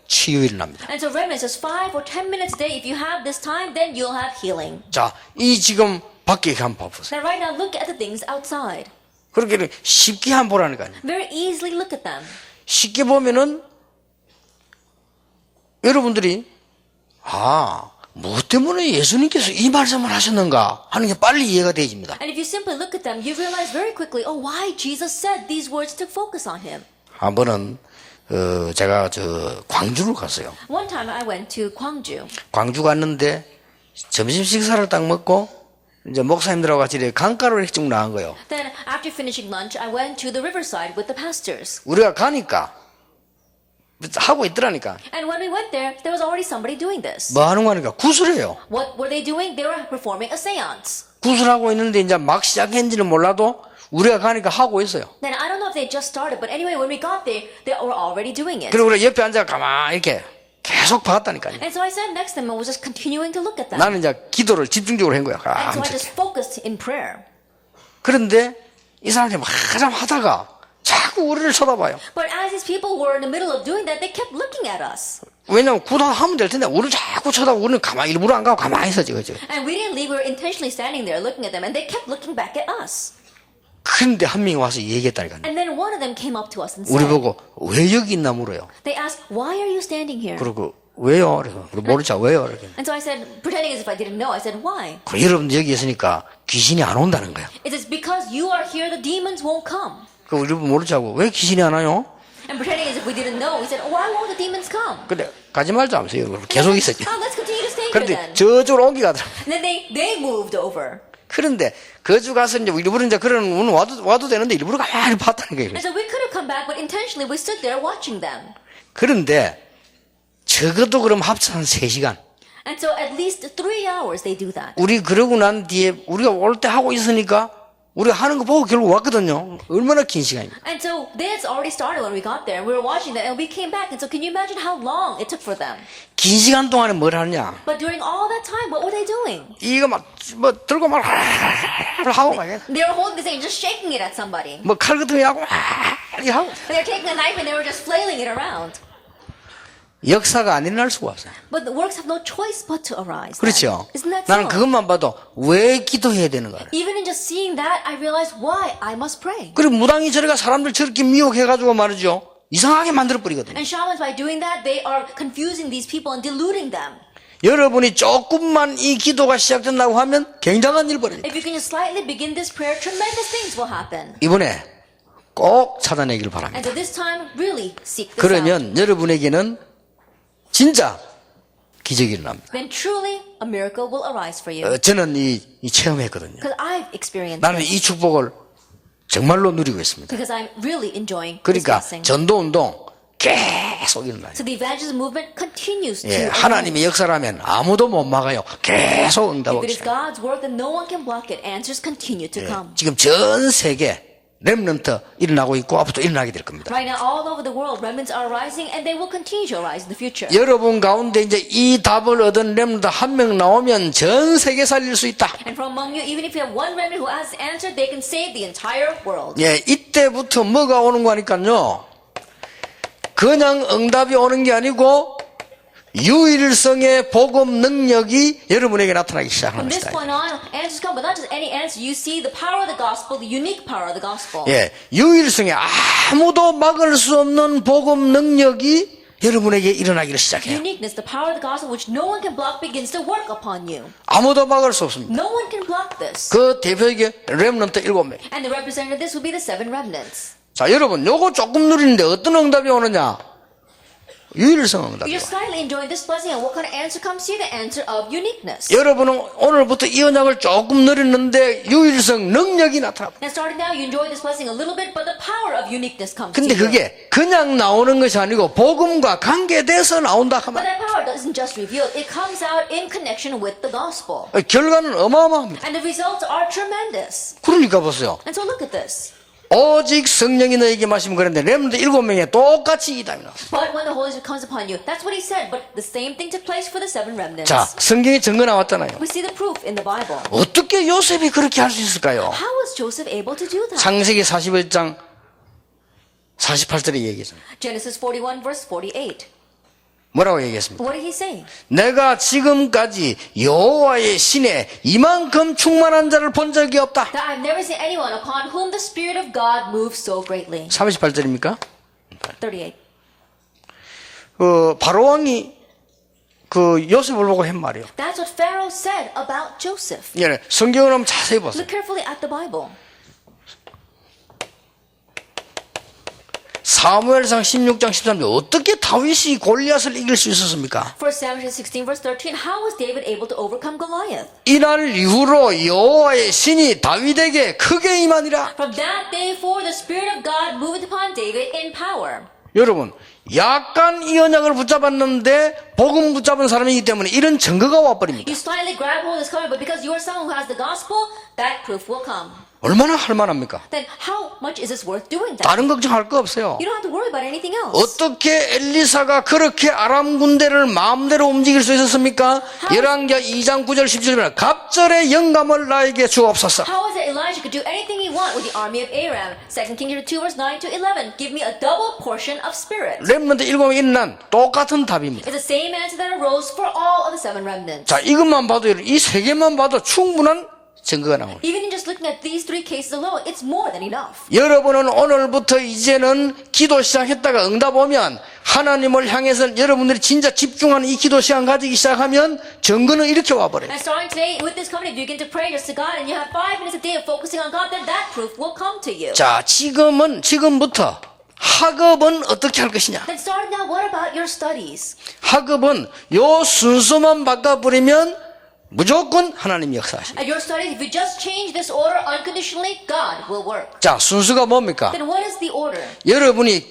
치유가 일어납니다. And so remnants, just 5 or 10 minutes a day, if you have this time, then you'll have healing. 자, 이 지금 밖에 한번 봐보세요. Now right now, look at the things outside. 그렇게 쉽게 한번 보라니까요. Very easily look at them. 쉽게 보면은 여러분들이 뭐 때문에 예수님께서 이 말씀을 하셨는가 하는 게 빨리 이해가 되집니다. And if you simply look at them, you realize very quickly, oh, why Jesus said these words to focus on him. 한 번은 제가 광주를 갔어요. One time I went to Gwangju. 광주 갔는데 점심 식사를 딱 먹고 이제 목사님들하고 같이 이렇게 강가로 이렇게 쭉 나간 거예요. Then after finishing lunch, I went to the riverside with the pastors. 우리가 가니까 하고 있더라니까. And when we went there, there was already somebody doing this. 뭐 하는 거니까 구슬해요. What were they doing? They were performing a seance. 구슬하고 있는데 이제 막 시작했는지는 몰라도 우리가 가니까 하고 있어요. Then I don't know if they just started, but anyway, when we got there, they were already doing it. 그리고 우리 옆에 앉아 가만히 이렇게 계속 봤다니까요. And so I sat next to them and was just continuing to look at them. 나는 이제 기도를 집중적으로 한 거야. And so I just focused in prayer. 그런데 이 사람들이 막 하다가 자꾸 우리를 쳐다봐요. But as these people were in the middle of doing that, they kept looking at us. 왜냐면 구단하면 될 텐데 우리를 자꾸 쳐다보고 우리는 가만히 일부러 안 가고 가만히 있었지. 그죠? And we didn't leave, we were intentionally standing there looking at them, and they kept looking back at us. 그런데 한 명이 와서 얘기했다니까요. And then one of them came up to us and 우리 said, 보고 왜 여기 있나 물어요. they asked, why are you standing here? 그리고 왜요? 그래서 모르자 왜요? 이렇게. And so I said, pretending as if I didn't know, I said, why? 그 여러분 여기 있으니까 귀신이 안 온다는 거야. It is because you are here, the demons won't come. 그 우리 모르자고 왜 귀신이 안 와요? And pretending as if we didn't know, we said, why won't the demons come? 근데 가지 말자 하면서 계속 있었지. Oh, let's continue to stay here 그런데 then. 저쪽으로 옮기가더라. And then they moved over. 그런데 거주 가서 이제 일부러 이제 그런 운 와도 되는데 일부러 가만히 봤다는 거예요. And so we could have come back, but intentionally we stood there watching them. 그런데 적어도 그럼 합쳐 한 3시간. And so at least 3 hours they do that. 우리 그러고 난 뒤에 우리가 올 때 하고 있으니까 우리가 하는 거 보고 결국 왔거든요. 얼마나 긴 시간입니까? And so this already started when we got there. We were watching them and we came back. And so can you imagine how long it took for them? 긴 시간 동안에 뭘 하느냐? But during all that time, what were they doing? 이거 막 뭐 들고 막 하고 막 They were holding this thing, just shaking it at somebody. 뭐 칼 같은 거 하고 이렇게 하고 They were taking a knife and they were just flailing it around. 역사가 안 일어날 수가 없어요. But the works have no choice but to arise. 그렇죠? Isn't that 나는 so? 그것만 봐도 왜 기도해야 되는가. Even in just seeing that, I realize why I must pray. 그리고 무당이 저래가 사람들 저렇게 미혹해가지고 말이죠. 이상하게 만들어버리거든요. And shamans, by doing that, they are confusing these people and deluding them. 여러분이 조금만 이 기도가 시작된다고 하면 굉장한 일 벌어요. If you can just slightly begin this prayer, tremendous things will happen. 이번에 꼭 찾아내길 And 바랍니다. so this time, really seek this out. 그러면 여러분에게는 진짜 기적이 일어납니다. Then truly a miracle will arise for you. 저는 이 체험했거든요. Because I've experienced 나는 this. 이 축복을 정말로 누리고 있습니다. Because I'm really enjoying this 그러니까 blessing. 전도 운동 계속 일어나요. So the evangelism movement continues to 예, arise. 하나님의 역사라면 아무도 못 막아요. 계속 응답하고 If it is 있어요. God's work, then no one can block it. Answers continue to come. 지금 전 세계 렘넌트 일어나고 있고 앞으로 일어나게 될 겁니다. Right now, all over the world, remnants are rising, and they will continue to rise in the future. 여러분 가운데 이제 이 답을 얻은 렘넌트 한 명 나오면 전 세계 살릴 수 있다. And from among you, even if you have one remnant who has the answer, they can save the entire world. 예, 이때부터 뭐가 오는 거니까요. 그냥 응답이 오는 게 아니고 유일성의 복음 능력이 여러분에게 나타나기 시작하는 From this 것이다. point on, answers come, but not just any answer. You see the power of the gospel, the unique power of the gospel. 예, 유일성의 아무도 막을 수 없는 복음 능력이 여러분에게 일어나기를 시작해요. Uniqueness, the power of the gospel, which no one can block, begins to work upon you. 아무도 막을 수 없습니다. No one can block this. 그 대표에게 렘넌트 7명. And the representative of this will be the 7 remnants. 자, 여러분, 요거 조금 누리는데 어떤 응답이 오느냐? 유일성 응답이 You're 와요. slightly enjoying this blessing, and what kind of answer comes to you? The answer of uniqueness. 여러분은 오늘부터 이 언약을 조금 누리는데 유일성 능력이 나타납니다. And starting now, you enjoy this blessing a little bit, but the power of uniqueness comes 근데 to you. 그게 그냥 나오는 것이 아니고 복음과 관계돼서 나온다 But 하면 that power doesn't just reveal, it comes out in connection with the gospel. 결과는 어마어마합니다. And the results are tremendous. 그러니까 보세요. And so look at this. 오직 성령이 너에게 마시면 그런데 렘넌트 7명에 똑같이 이 답이 나왔어요. But when the Holy Spirit comes upon you, that's what he said, but the same thing took place for the 7 remnants. 자, 성경에 증거 나왔잖아요. We see the proof in the Bible. 어떻게 요셉이 그렇게 할 수 있을까요? How was Joseph able to do that? 창세기 41장 48절에 얘기했잖아요. Genesis 41 verse 48. 뭐라고 얘기했습니까? What did he say? 내가 지금까지 여호와의 신에 이만큼 충만한 자를 본 적이 없다. That I've never seen anyone upon whom the Spirit of God moves so greatly. 38절입니까? 38. 바로 왕이 요셉을 보고 한 말이에요. That's what Pharaoh said about Joseph. 예, 성경을 한번 자세히 보세요. Look carefully at the Bible. 사무엘상 16장 13절 어떻게 다윗이 골리앗을 이길 수 있었습니까? 1 Samuel 16 verse 13. How was David able to overcome Goliath? 이날 이후로 여호와의 신이 다윗에게 크게 임하니라. From that day forward, the Spirit of God moved upon David in power. 여러분, 약간 이 언약을 붙잡았는데 복음 붙잡은 사람이기 때문에 이런 증거가 와버립니다. You slightly grab hold of this covenant, but because you are someone who has the gospel, that proof will come. 얼마나 할만합니까? Then how much is this worth doing that? 다른 걱정할 거 없어요. You don't have to worry about anything else. 어떻게 엘리사가 그렇게 아람 군대를 마음대로 움직일 수 있었습니까? 열왕기하 2장 9절 10절에 갑절의 영감을 나에게 주옵소서. How is it Elijah could do anything he want with the army of Aram? 2 Kings 2 verse 9 to 11. Give me a double portion of spirit. 렘넌트 7명이 일어난 똑같은 답입니다. It's the same answer that arose for all of the 7 remnants. 자, 이것만 봐도 이 세 개만 봐도 충분한 증거가 나옵니다. Even in just looking at these 3 cases alone, it's more than enough. 여러분은 오늘부터 이제는 기도 시작했다가 응답 오면 하나님을 향해서 여러분들이 진짜 집중하는 이 기도 시간 가지기 시작하면 증거는 이렇게 와버려요. And starting today with this covenant, if you begin to pray just to God and you have 5 minutes a day of focusing on God, then that proof will come to you. 자, 지금부터 학업은 어떻게 할 것이냐? Then starting now, what about your studies? 학업은 요 순서만 바꿔버리면 무조건 하나님이 역사하십니다. At your studies, if you just change this order unconditionally, God will work. 자, 순서가 뭡니까? Then what is the order? 여러분이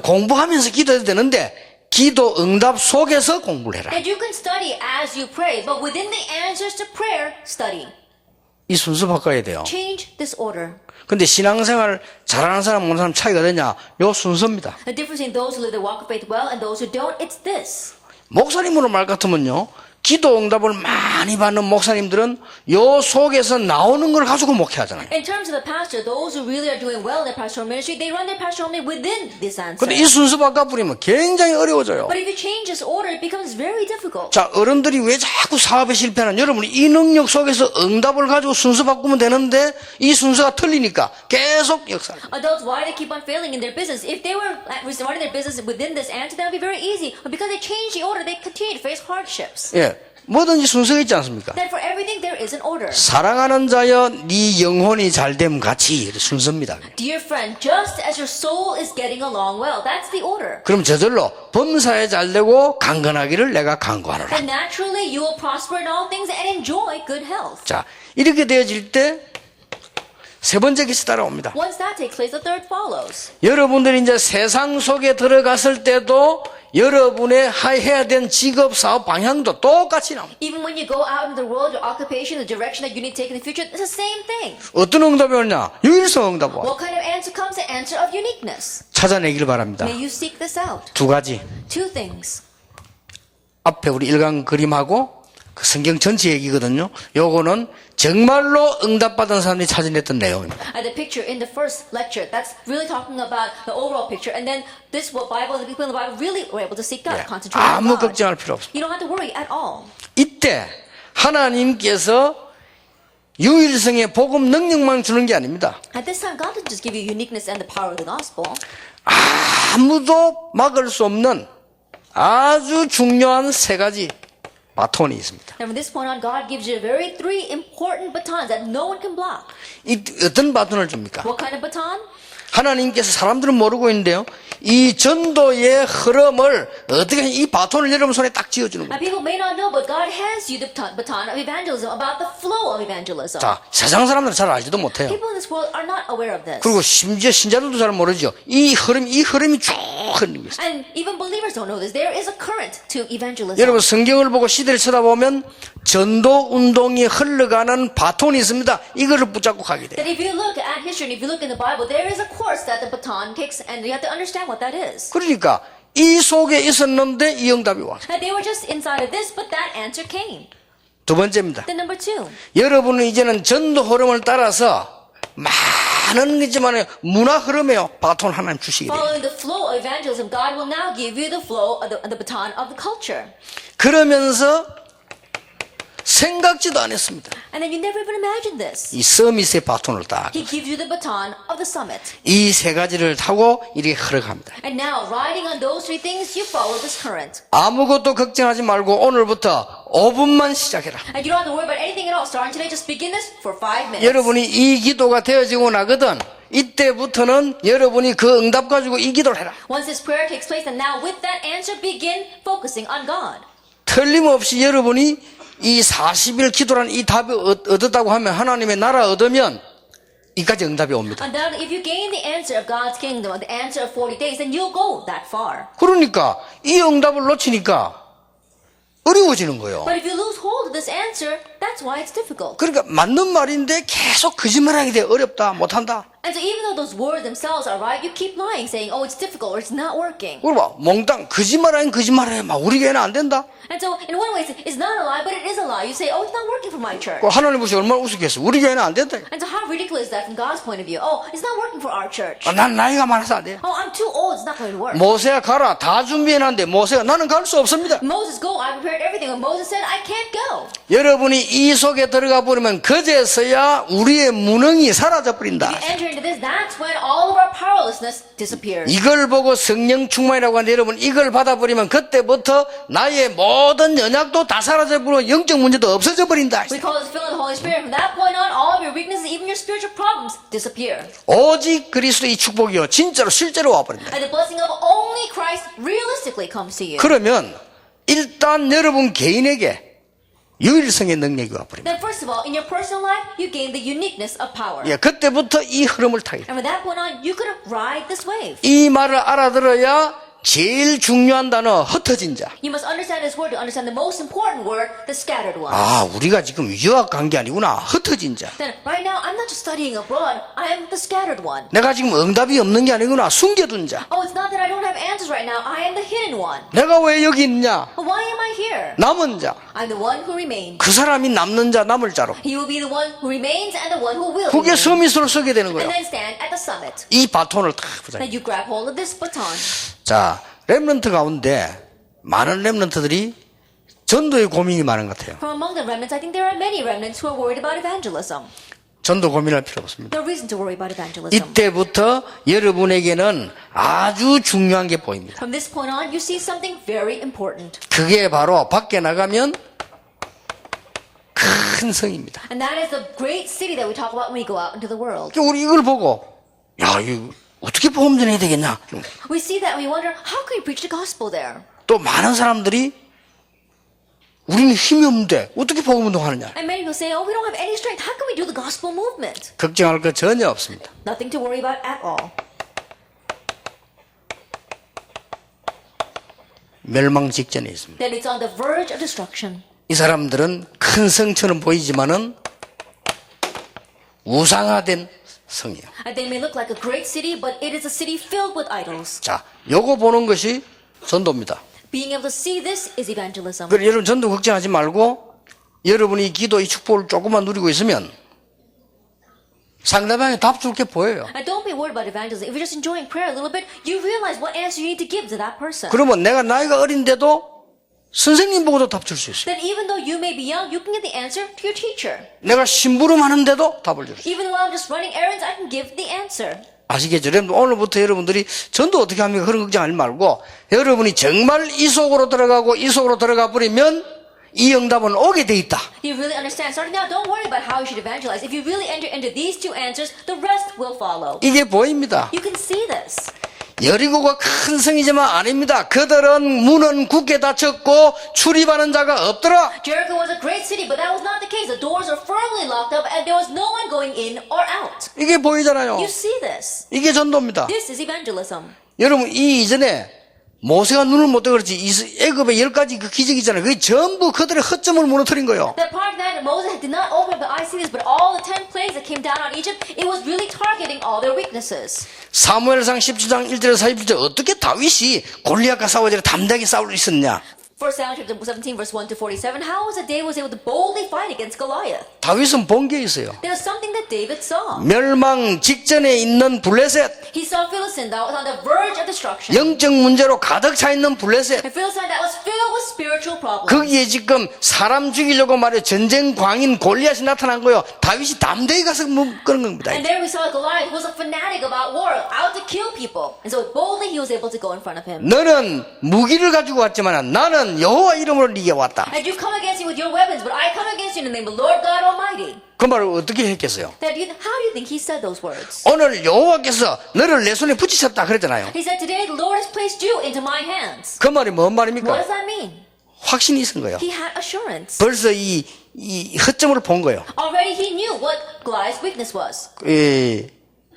공부하면서 기도해도 되는데 기도 응답 속에서 공부를 해라. And you can study as you pray, but within the answers to prayer, study. 이 순서 바꿔야 돼요. Change this order. 근데 신앙생활 잘하는 사람 모르는 사람 차이가 되냐? 요 순서입니다. The difference in those who live the walk of faith well and those who don't, it's this. 목사님으로 말 같으면요. 기도 응답을 많이 받는 목사님들은 요 속에서 나오는 걸 가지고 목회하잖아요. In terms of the pastor, those who really are doing well in their pastoral ministry, they run their pastoral ministry within this answer. 근데 이 순서 바꿔버리면 굉장히 어려워져요. But if you change this order, it becomes very difficult. 자, 어른들이 왜 자꾸 사업에 실패하는, 여러분이 이 능력 속에서 응답을 가지고 순서 바꾸면 되는데 이 순서가 틀리니까 계속 역사를. Adults, why they keep on failing in their business? If they were running their business within this answer, that would be very easy. But because they change the order, they continue to face hardships. 예, 뭐든지 순서가 있지 않습니까? Then for everything, there is an order. 사랑하는 자여, 네 영혼이 잘됨 같이 순서입니다. Dear friend, just as your soul is getting along well, that's the order. 그럼 저절로 범사에 잘되고 강건하기를 내가 강구하노라. And naturally, you will prosper in all things and enjoy good health. 자, 이렇게 되어질 때 세 번째 것이 따라옵니다. Once that takes place, the third follows. 여러분들이 이제 세상 속에 들어갔을 때도 여러분의 해야 된 직업, 사업 방향도 똑같이 나옵니다. Even when you go out into the world, your occupation, the direction that you need to take in the future, it's the same thing. 어떤 응답이 오냐? 유일성 응답 와. What kind of answer comes? The answer of uniqueness. 찾아내길 바랍니다. May you seek this out. 두 가지. Two things. 앞에 우리 일강 그림하고 그 성경 전체 얘기거든요. 요거는 정말로 응답받은 사람들이 찾아냈던 내용입니다. The picture in the first lecture, that's really talking about the overall picture. And then this what Bible, the people in the Bible really were able to seek God, concentrate on 아무 God. 걱정할 필요 없습니다. You don't have to worry at all. 이때 하나님께서 유일성의 복음 능력만 주는 게 아닙니다. At this time, God didn't just give you uniqueness and the power of the gospel. 아무도 막을 수 없는 아주 중요한 세 가지 바톤이 있습니다. And from this point on, God gives you three important batons that no one can block. 이 어떤 바톤을 줍니까? What kind of baton? 하나님께서 사람들은 모르고 있는데요. 이 전도의 흐름을 어떻게 이 바톤을 여러분 손에 딱 쥐어주는 거예요. People may not know, but God hands you the baton of evangelism about the flow of evangelism. 자, 세상 사람들은 잘 알지도 못해요. People in this world are not aware of this. 그리고 심지어 신자들도 잘 모르죠. 이 흐름이 쭉 흐르는 거예요. And even believers don't know this. There is a current to evangelism. 여러분 성경을 보고 시대를 쳐다보면 전도 운동이 흘러가는 바톤이 있습니다. 이거를 붙잡고 가게 돼요. That if you look at history and if you look in the Bible, there is a course that the baton takes, and you have to understand what that is. 그러니까 이 속에 있었는데 이 응답이 왔어요. That they were just inside of this, but that answer came. 두 번째입니다. Then number two, 여러분은 이제는 전도 흐름을 따라서 많은 거지만 문화 흐름에요. 바톤 하나님 주시게 돼요. following the flow of evangelism, God will now give you the flow of the baton of the culture. 그러면서 생각지도 않았습니다. And then you never even imagined this. 이 서밋의 바톤을 딱. He gives you the baton of the summit. 이 세 가지를 타고 이렇게 흘러갑니다. And now, riding on those three things, you follow this current. 아무것도 걱정하지 말고 오늘부터 5분만 시작해라. And you don't have to worry about anything at all. Starting today, just begin this for 5 minutes. 여러분이 이 기도가 되어지고 나거든. 이때부터는 여러분이 그 응답 가지고 이 기도를 해라. Once this prayer takes place, and now with that answer, begin focusing on God. 틀림없이 여러분이 이 40일 기도란 이 답이 얻었다고 하면 하나님의 나라 얻으면 이까지 응답이 옵니다. Undoubtedly, if you gain the answer of God's kingdom, or the answer of 40 days, then you'll go that far. 그러니까 이 응답을 놓치니까 어려워지는 거예요. But if you lose hold of this answer, that's why it's difficult. 그러니까 맞는 말인데 계속 거짓말하게 돼. 어렵다, 못한다. And so even though those words themselves are right, you keep lying, saying, oh, it's difficult, or it's not working. 그리고 막 몽땅 거짓말하긴 거짓말해. 막 우리 교회는 안 된다. And so in one way, it's not a lie, but it is a lie. You say, oh, it's not working for my church. 그 하나님 보시고 얼마나 우습겠어. 우리 교회는 안 된다. And so how ridiculous is that from God's point of view? Oh, it's not working for our church. 난 나이가 많아서 안 돼. Oh, I'm too old, it's not going to work. 모세야 가라. 다 준비해놨는데 모세가 나는 갈 수 없습니다. Moses, go, I prepared everything. When Moses said, I can't go. 여러분이 이 속에 들어가 버리면 그제서야 우리의 무능이 사라져 버린다. If you enter into this, that's when all of our powerlessness disappears. 이걸 보고 성령 충만이라고 하는데 여러분 이걸 받아버리면 그때부터 나의 모든 연약도 다 사라져 버리고 영적 문제도 없어져 버린다. We call this filling of the Holy Spirit. From that point on, all of your weaknesses, even your spiritual problems, disappear. 오직 그리스도의 축복이요 진짜로 실제로 와버린다. And the blessing of only Christ realistically comes to you. 그러면 일단 여러분 개인에게 유일성의 능력이 와버립니다. Then first of all, in your personal life, you gain the uniqueness of power. 예, 그때부터 이 흐름을 타게 돼요. And from that point on, you could ride this wave. 이 말을 알아들어야 제일 중요한 단어 흩어진 자. You must understand this word to understand the most important word, the scattered ones. 아, 우리가 지금 유학 간 게 아니구나. 흩어진 자. Then right now, I'm not just studying abroad. I am the scattered one. 내가 지금 응답이 없는 게 아니구나. 숨겨둔 자. Oh, it's not that I don't have answers right now. I am the hidden one. 내가 왜 여기 있냐? Why am I here? 남은 자. I'm the one who remains. 그 사람이 남는 자, 남을 자로. He will be the one who remains and the one who will 그게 remain. 서밋으로 서게 되는 And 거예요. then stand at the summit. 이 바톤을 탁 보자. Then you grab hold of this baton. 자, 렘넌트 가운데 많은 렘넌트들이 전도에 고민이 많은 것 같아요. From among the remnants, I think there are many remnants who are worried about evangelism. 전도 고민할 필요 없습니다. No reason to worry about evangelism. 이때부터 여러분에게는 아주 중요한 게 보입니다. From this point on, you see something very important. 그게 바로 밖에 나가면 큰 성입니다. And that is the great city that we talk about when we go out into the world. 우리 이걸 보고 야, 이거 어떻게 복음 전해야 되겠냐? We see that and we wonder, how can we preach the gospel there? 또 많은 사람들이 우리는 힘이 없는데 어떻게 복음 운동하느냐? And many will say, oh, we don't have any strength. How can we do the gospel movement? 걱정할 거 전혀 없습니다. Nothing to worry about at all. 멸망 직전에 있습니다. That it's on the verge of destruction. 이 사람들은 큰 성처럼 보이지만은 우상화된 성이에요. And they may look like a great city, but it is a city filled with idols. 자, 요거 보는 것이 전도입니다. Being able to see this is evangelism. 그래서 여러분 전도 걱정하지 말고 여러분이 기도 이 축복을 조금만 누리고 있으면 상대방이 답 줄 게 보여요. And don't be worried about evangelism. If you're just enjoying prayer a little bit, you realize what answer you need to give to that person. 그러면 내가 나이가 어린데도 선생님 보고도 답 줄 수 있어요. Then even though you may be young, you can get the answer to your teacher. 내가 심부름 하는데도 답을 줄 수 있어요. Even while I'm just running errands, I can give the answer. 아시겠죠? 여러분 오늘부터 여러분들이 전도 어떻게 합니까? 그런 걱정하지 말고 여러분이 정말 이 속으로 들어가고 이 속으로 들어가 버리면 이 응답은 오게 돼 있다. You really understand. Starting now, don't worry about how you should evangelize. If you really enter into these two answers, the rest will follow. 이게 보입니다. You can see this. 여리고가 큰 성이지만 아닙니다. 그들은 문은 굳게 닫혔고 출입하는 자가 없더라. Jericho was a great city, but that was not the case. The doors were firmly locked up and there was no one going in or out. 이게 보이잖아요. You see this. 이게 전도입니다. This is evangelism. 여러분 이 이전에 모세가 눈을 못 뜨고 그렇지 애굽의 10가지 그 기적이 있잖아요. 그게 전부 그들의 허점을 무너뜨린 거예요. That part that Moses did not open up the eyes to see this, but all the 10 plagues that came down on Egypt, it was really targeting all their weaknesses. 사무엘상 17장 1절에서 41절 어떻게 다윗이 골리앗과 싸워서 담대하게 싸울 수 있었냐? 1 Samuel chapter 17 verse 1 to 47, how was it David was able to boldly fight against Goliath? 다윗은 본 게 있어요. There's something that David saw. 멸망 직전에 있는 블레셋, He saw Philistine that was on the verge of destruction. 영적 문제로 가득 차 있는 블레셋. A Philistine that was filled with spiritual problems. 거기에 지금 사람 죽이려고 말이에요. 전쟁 광인 골리앗이 나타난 거예요. 다윗이 담대히 가서 그런 겁니다. And there we saw Goliath who was a fanatic about war, out to kill people. And so boldly he was able to go in front of him. 너는 무기를 가지고 왔지만 나는 여호와 이름으로 네게 왔다. And you come against me with your weapons, but I come against you in the name of the Lord God Almighty. 그 말을 어떻게 했겠어요? How do you think he said those words? 오늘 여호와께서 너를 내 손에 붙이셨다 그랬잖아요. He said, today the Lord has placed you into my hands. 그 말이 뭔 What 말입니까? does that mean? 확신이 있은 거예요. He had assurance. 벌써 이 허점을 본 거예요. Already he knew what Goliath's weakness was.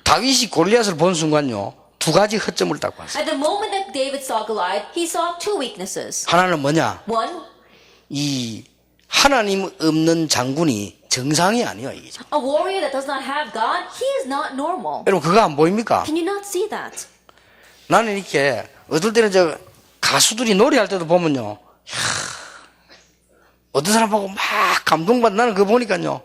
다윗이 골리앗을 본 순간요. 두 가지 허점을 딱 봤어요. At the moment that David saw Goliath, he saw two weaknesses. 하나는 뭐냐? One, 이 하나님 없는 장군이 정상이 아니에요. 이게. a warrior that does not have God, he is not normal. 여러분 그거 안 보입니까? Can you not see that? 나는 이렇게 어떨 때는 저 가수들이 노래할 때도 보면요. 어떤 사람 보고 막 감동받아. 나는 그거 보니까요.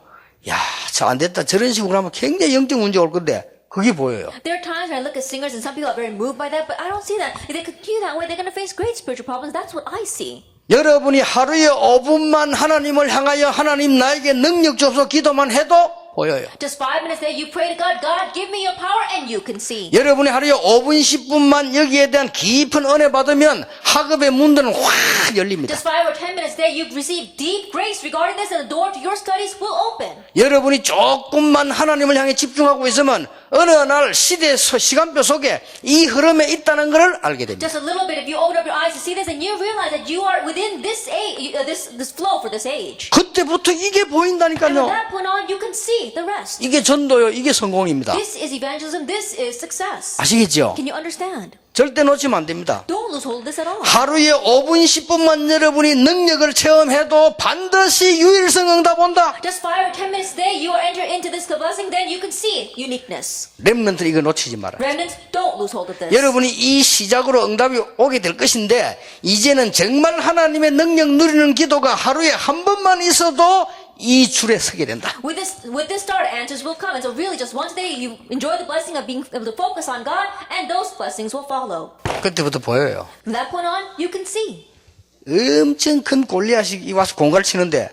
야, 저 안 됐다. 저런 식으로 하면 굉장히 영적 문제가 올 건데 그게 보여요. There are times when I look at singers and some people are very moved by that, but I don't see that. If they continue that way, they're going to face great spiritual problems. That's what I see. 여러분이 하루에 5분만 하나님을 향하여 하나님 나에게 능력 주옵소서 기도만 해도 보여요. Just 5 minutes there, you pray to God, God, give me your power, and you can see. 여러분이 하루에 5분 10분만 여기에 대한 깊은 은혜 받으면 학업의 문들은 확 열립니다. Just 5 or 10 minutes there, you've received deep grace regarding this, and the door to your studies will open. 여러분이 조금만 하나님을 향해 집중하고 있으면 어느 날 시간표 속에 이 흐름에 있다는 것을 알게 됩니다. Just a little bit, if you open up your eyes to see this, and you realize that you are within this age, this flow for this age. 그때부터 이게 And from 보인다니까요. that point on, you can see the rest. 이게 전도요. 이게 성공입니다. This is evangelism. This is success. 아시겠죠? Can you understand? 절대 놓치면 안 됩니다. Don't lose hold of this at all. 하루에 5분, 10분만 여러분이 능력을 체험해도 반드시 유일성 응답 온다. Just 5 or 10 minutes a day, you are entered into this blessing, then you can see uniqueness. 렘넌트 이거 놓치지 마라. Remnant, don't lose hold of this. 여러분이 이 시작으로 응답이 오게 될 것인데 이제는 정말 하나님의 능력 누리는 기도가 하루에 한 번만 있어도 이 줄에 서게 된다. With this start, answers will come. And so really just once a day, you enjoy the blessing of being able to focus on God, and those blessings will follow. 그때부터 보여요. From that point on, you can see. 엄청 큰 골리앗이 와서 공갈 치는데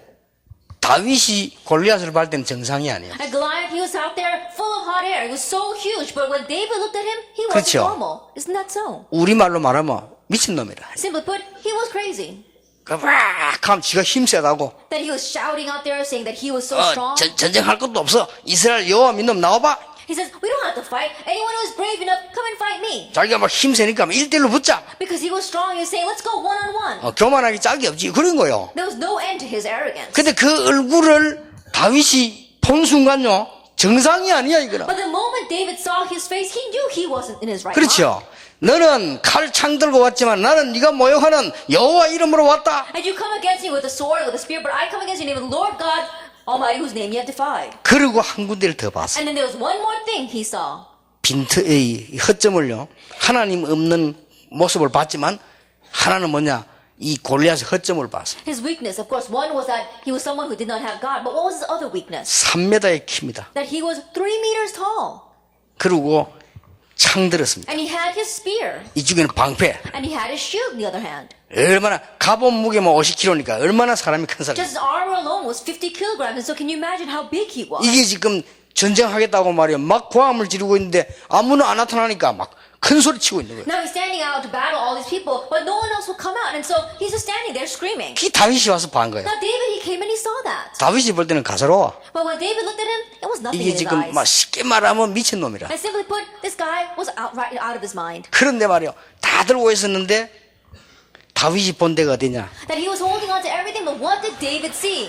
다윗이 골리앗을 볼 때는 정상이 아니에요. And Goliath, he was out there full of hot air. He was so huge. But when David looked at him, he wasn't 그렇죠. normal. Isn't that so? 우리말로 말하면 미친놈이라. Simply put, he was crazy. 막 하면 지가 힘세다고 That he was shouting out there saying that he was so strong. 전쟁할 것도 없어. 이스라엘 여호와 믿는 나와봐. He says, we don't have to fight. Anyone who is brave enough, come and fight me. 자기가 막 힘세니까 1대1로 붙자. Because he was strong, he was saying, let's go one on one. 교만하기 짝이 없지. 그런 거요. There was no end to his arrogance. 근데 그 얼굴을 다윗이 본 순간요. 정상이 아니야 이거는. But the moment David saw his face, he knew he wasn't in his right mind. 그렇죠. 너는 칼 창 들고 왔지만 나는 네가 모욕하는 여호와 이름으로 왔다. And you come against me with a sword, with a spear, but I come against you in the name of the Lord God Almighty, whose name you have defied. 그리고 한 군데를 더 봤어. And then there was one more thing he saw. 빈트의 허점을요. 하나님 없는 모습을 봤지만 하나는 뭐냐? 이 골리앗의 허점을 봤어. His weakness, of course, one was that he was someone who did not have God. But what was his other weakness? 3m의 키입니다. That he was 3 meters tall. 그리고 창 들었습니다. And he had his spear. 이쪽에는 방패. And he had his shield on the other hand. 얼마나 갑옷 무게만 50kg니까 얼마나 사람이 큰 사람. Just his armor alone was 50 kilograms. And so can you imagine how big he was? 이게 지금 전쟁하겠다고 말이야. 막 고함을 지르고 있는데 아무나 안 나타나니까 막 큰 소리 치고 있는 거예요. Now he's standing out to battle all these people, but no one else will come out. And so he's just standing there screaming. 그 다윗이 와서 본 거예요. Now David, he came and he saw that. 다윗이 볼 때는 가사로워. But when David looked at him, it was nothing in 이게 his 지금 eyes. 막 쉽게 말하면 미친놈이라. And simply put, this guy was outright out of his mind. 그런데 말이요. 다 들고 있었는데 다윗이 본 데가 어디냐. That he was holding on to everything, but what did David see?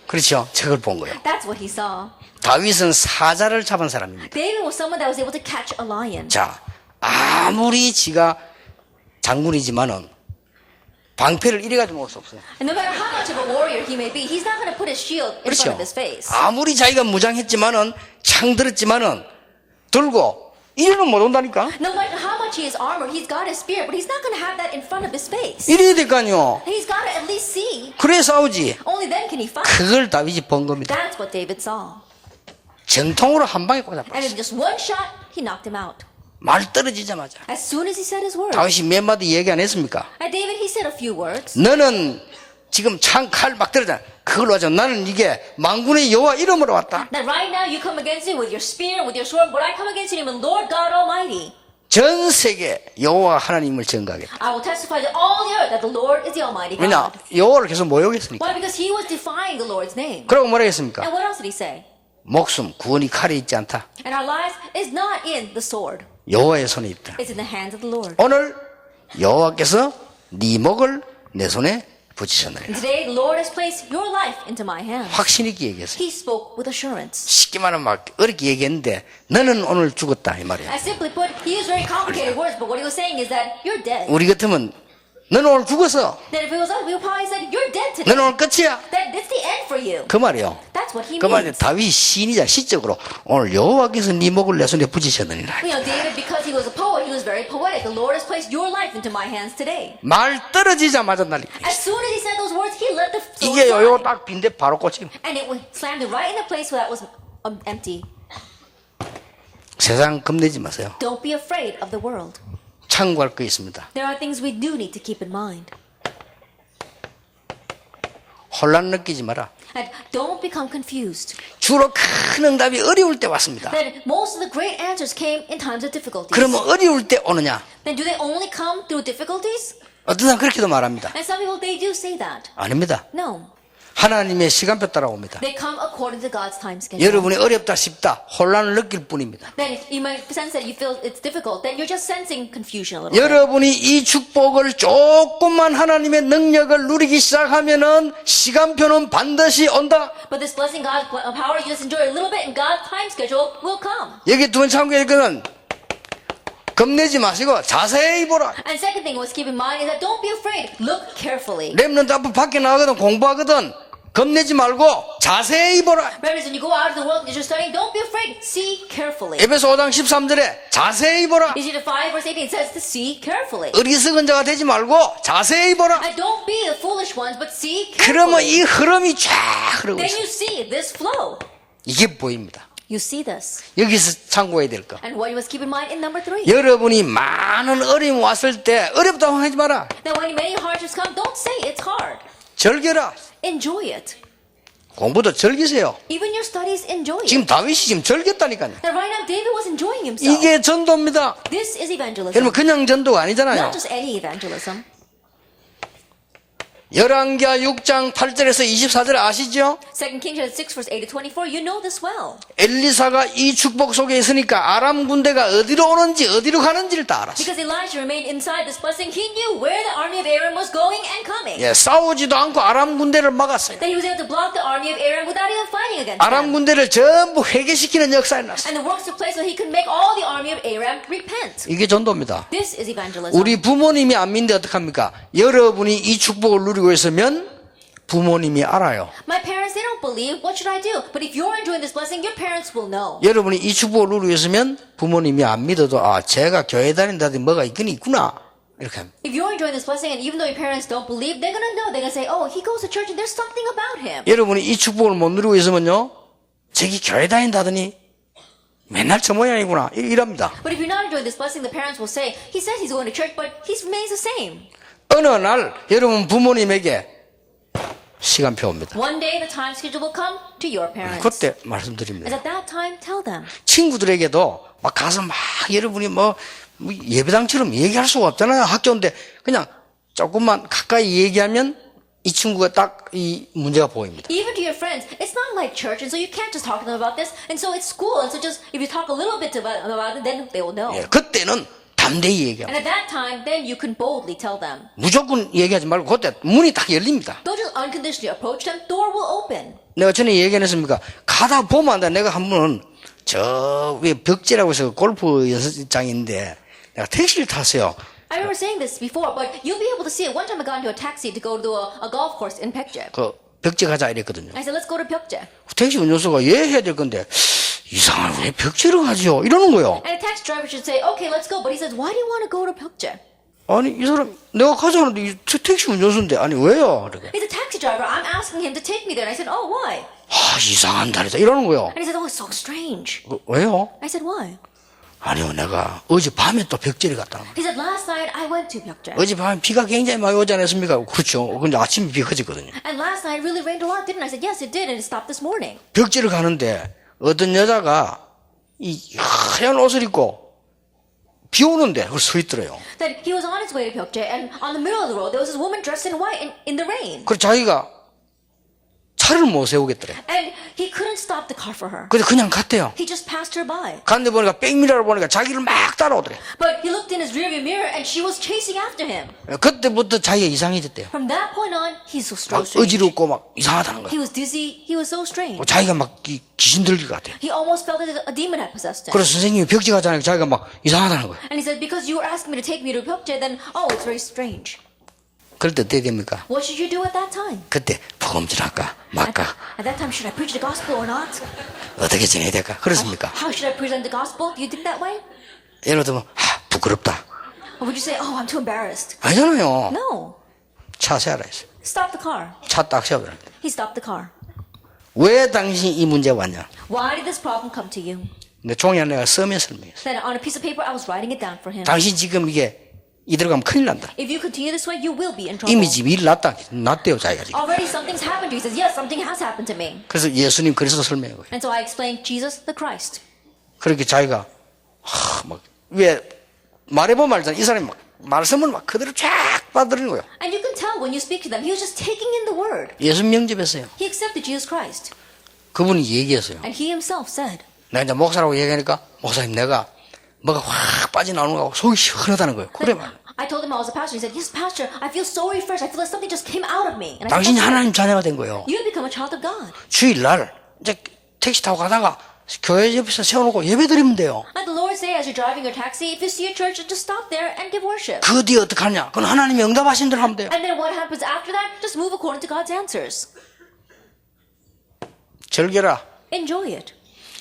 그렇죠. 저걸 본 거예요. That's what he saw. 다윗은 사자를 잡은 사람입니다. David was someone that was able to catch a lion. 자, 아무리 지가 장군이지만은 방패를 이래 가지고 놓을 수 없어요. And no matter how much of a warrior he may be, he's not going to put his shield in front 그렇죠. of his face. 아무리 자기가 무장했지만은 창 들었지만은 들고 이래는 못 온다니까. No matter how much he is armored, he's got his spear, but he's not going to have that in front of his face. 이래야 될까요. He's got to at least see. 그래 싸우지. Only then can he fight. 그걸 다윗이 본 겁니다. That's what David saw. 정통으로 한 방에 And 꽂아버렸어. in just one shot, he knocked him out. 말 떨어지자마자 As soon as he said his words. 다윗이 몇 마디 얘기 안 했습니까? And David, he said a few words. 너는 지금 창 칼 막 들었잖아. 그걸로 하자. 나는 이게 만군의 여호와 이름으로 왔다. That right now you come against me with your spear, with your sword, but I come against you in the name of the Lord God Almighty. 전 세계 여호와 하나님을 증거하겠다. I will testify to all the earth that the Lord is the Almighty 왜냐? God. 여호와를 계속 모욕했으니까. Why? Because he was defying the Lord's name. 그러고 뭐라 했습니까? And what else did he say? 목숨 구원이 칼에 있지 않다. And our lives is not in the sword. 여호와의 손에 있다. It's in the hands of the Lord. 오늘 여호와께서 네 목을 내 손에 붙이셨느니라. And today the Lord has placed your life into my hands. 확신 있게 얘기했어요. He spoke with assurance. 쉽게 말하면 막 어렵게 얘기했는데 너는 오늘 죽었다 이 말이야. I simply put, he used very complicated words, but what he was saying is that you're dead. 우리 같으면 너는 오늘 죽었어. That if it was us, we would probably said, you're dead today. 너는 오늘 끝이야. That it's the end for you. 그 말이요. That's what he 그 말이 means. 다윗이 시인이자 시적으로 오늘 여호와께서 네 목을 내 손에 붙이셨느니라. You know, David, because he was a poet, he was very poetic. The Lord has placed your life into my hands today. 말 떨어지자마자 날리. As soon as he said those words, he let the sword 이게 요거 fly. 딱 빈대 바로 꽂히고. And it slammed it right in the place where that was empty. 세상 겁내지 마세요. Don't be afraid of the world. 참고할 거 있습니다. There are things we do need to keep in mind. 혼란 느끼지 마라. And don't become confused. 주로 큰 응답이 어려울 때 왔습니다. That most of the great answers came in times of difficulties. 그러면 어려울 때 오느냐? Then do they only come through difficulties? 어떤 사람 그렇게도 말합니다. And some people, they do say that. 아닙니다. No. 하나님의 시간표 따라옵니다. They come according to God's time schedule. 여러분이 어렵다 싶다 혼란을 느낄 뿐입니다. Then you might sense that you feel it's difficult. Then you're just sensing confusion a little bit. 여러분이 이 축복을 조금만 하나님의 능력을 누리기 시작하면은 시간표는 반드시 온다. But this blessing, God's power, you just enjoy a little bit, and God's time schedule will come. 여기 두 번째 참고할 거는 겁내지 마시고 자세히 보라. And second thing, what's keep in mind is that don't be afraid. Look carefully. 렘넌트 앞으로 밖에 나가거든 공부하거든 겁내지 말고 자세히 보라. Remember, when you go out of the world and you're studying, don't be afraid. See carefully. 에베소 5장 13절에 자세히 보라. Ephesians 5 verse 18 says to see carefully. 어리석은 자가 되지 말고 자세히 보라. And don't be the foolish ones, but see 그러면 carefully. 이 흐름이 쫙 흐르고 Then 있어. you see this flow. 이게 보입니다. You see this. 여기서 참고해야 될 거. And what you must keep in mind in number 3. 여러분이 많은 어려움 왔을 때 어렵다고 하지 마라. That when many hardships come, don't say it's hard. 즐겨라. Enjoy it. 공부도 즐기세요. Even your studies, enjoy it. 지금 다윗이 지금 즐겼다니까요. That right now David was enjoying himself. 이게 전도입니다. This is evangelism. 여러분 그냥 전도가 아니잖아요. Not just any evangelism. 열왕기하 6장 8절에서 24절 아시죠? 2 Kings 6 verse 8 to 24. You know this well. 엘리사가 이 축복 속에 있으니까 아람 군대가 어디로 오는지 어디로 가는지를 다 알았어요. Because Elijah remained inside this blessing, he knew where the army of Aram was going and coming. 예, 싸우지도 않고 아람 군대를 막았어요. That he was able to block the army of Aram without even fighting against 아람 them. 군대를 전부 회개시키는 역사에 났어요. And the works took place so he could make all the army of Aram repent. 이게 전도입니다. This is evangelism. 우리 부모님이 안 믿는데 어떡합니까? 여러분이 이 축복을 누리고 있으면 부모님이 알아요. My parents, they don't believe. What should I do? But if you're enjoying this blessing, your parents will know. 여러분이 이 축복을 누리고 있으면 부모님이 안 믿어도 아, 제가 교회 다닌다더니 뭐가 있긴 있구나. 이렇게 합니다. If you're enjoying this blessing, and even though your parents don't believe, they're gonna know. They're gonna say, "Oh, he goes to church, and there's something about him." 여러분이 이 축복을 못 누리고 있으면요. 저기 교회 다닌다더니 맨날 저 모양이구나. 이랍니다. But if you're not enjoying this blessing, the parents will say, "He says he's going to church, but he remains the same." 어느 날 여러분 부모님에게 시간표 옵니다. One day, the time schedule will come to your parents. 그때 And 말씀드립니다. at that time, tell them. 친구들에게도 막 가서 막 여러분이 뭐 예배당처럼 얘기할 수가 없잖아요. 학교인데 그냥 조금만 가까이 얘기하면 이 친구가 딱 이 문제가 보입니다. Even to your friends, it's not like church, and so you can't just talk to them about this. And so it's school, and so just if you talk a little bit about it, then they will know. 예, 그때는 담대히 And 얘기합니다. at that time, then you can boldly tell them. 무조건 얘기하지 말고 그때 문이 딱 열립니다. Don't just unconditionally approach them. Door will open. 내가 전에 얘기 안 했습니까? 가다 보면 안다. 내가 한 번은 저 위에 벽지라고 해서 골프 연습장이 있는데 내가 택시를 탔어요. I remember saying this before, but you'll be able to see it. One time I got into a taxi to go to a golf course in Pyeongtaek. 그 벽지 가자 이랬거든요. I said, let's go to Pyeongtaek. 택시 운전수가 예 해야 될 건데 이상하게 왜 벽지로 가죠? 이러는 거예요. And a taxi driver should say, okay, let's go. But he says, why do you want to go to Pyeongtaek? 아니 이 사람 내가 가자는데 이 택시 운전수인데 아니 왜요? 이렇게. He's a taxi driver. I'm asking him to take me there. And I said, oh, why? 아 이상한 달이다 이러는 거예요. And he said, oh, it's so strange. 왜요? I said, why? 아니요 내가 어젯밤에 또 벽지를 갔다. He said, last night I went to Pyeongtaek. 어젯밤에 비가 굉장히 많이 오지 않았습니까? 그렇죠. 근데 아침에 비가 그쳤거든요. And last night it really rained a lot, didn't it? I said, yes, it did. And it stopped this morning. 벽지를 가는데 어떤 여자가 이 하얀 옷을 입고 비 오는데 그걸 서 있더래요. That he was on his way to Pyeongtaek, and on the middle of the road there was this woman dressed in white in the rain. 그래서 자기가 차를 못 세우겠더래. And he couldn't stop the car for her. 그래서 그냥 갔대요. He just passed her by. 갔는데 보니까 백미러를 보니까 자기를 막 따라오더래. But he looked in his rearview mirror and she was chasing after him. 그때부터 자기가 이상해졌대요. From that point on, he's so 막 strange. 어지럽고 막 이상하다는 He 거예요. was dizzy. He was so strange. 자기가 막 귀신 들릴 것 같아요. He almost felt that a demon had possessed him. 그래서 선생님이 벽지 가자니까 자기가 막 이상하다는 거예요. And he said, because you were asking me to take me to Pyeongtaek, then, oh, it's very strange. 그럴 때 어떻게 됩니까? What should you do at that time? 그때 복음질할까 말까 At that time, should I preach the gospel or not? 어떻게 지내야 될까? 그렇습니까? How should I present the gospel? Do you think that way? 예를 들면 부끄럽다. Or would you say, oh, I'm too embarrassed? 아니잖아요. No. 차 세워라 했어요. Stop the car. 차 딱 세워라. He stopped the car. 왜 당신이 이 문제가 왔냐? Why did this problem come to you? 근데 종이 하나 내가 써면 설명했어요. Then on a piece of paper, I was writing it down for him. 당신 지금 이게 이대로 가면 큰일 난다. If you continue this way, you will be in trouble. 이미 지금 일 났대요 자기가 지금. Already something's happened to you. He says, yes, something has happened to me. 그래서 예수님 그리스도 설명한 거예요. And so I explained Jesus the Christ. 그렇게 자기가 막 왜 말해보면 알잖아. 이 사람이 막 말씀을 막 그대로 쫙 받아들이는 거예요. And you can tell when you speak to them, he was just taking in the word. 예수 영접했어요. He accepted Jesus Christ. 그분이 얘기했어요. And he himself said, 내가 이제 목사라고 얘기하니까 목사님 내가 뭐가 확 빠져나오는 거고 속이 시원하다는 거예요. 그래 말. I told him I was a pastor. He said, yes, pastor, I feel so refreshed. I feel like something just came out of me. And I said, 당신이 "That's 하나님 자녀가 된 거예요. right. You become a child of God. 주일날 이제 택시 타고 가다가 교회 옆에서 세워놓고 예배 드리면 돼요. And the Lord say, as you're driving your taxi, if you see a church, just stop there and give worship. 그 뒤에 어떻게 하냐? 그건 하나님이 응답하신 대로 하면 돼요. And then what happens after that? Just move according to God's answers. 즐겨라. Enjoy it.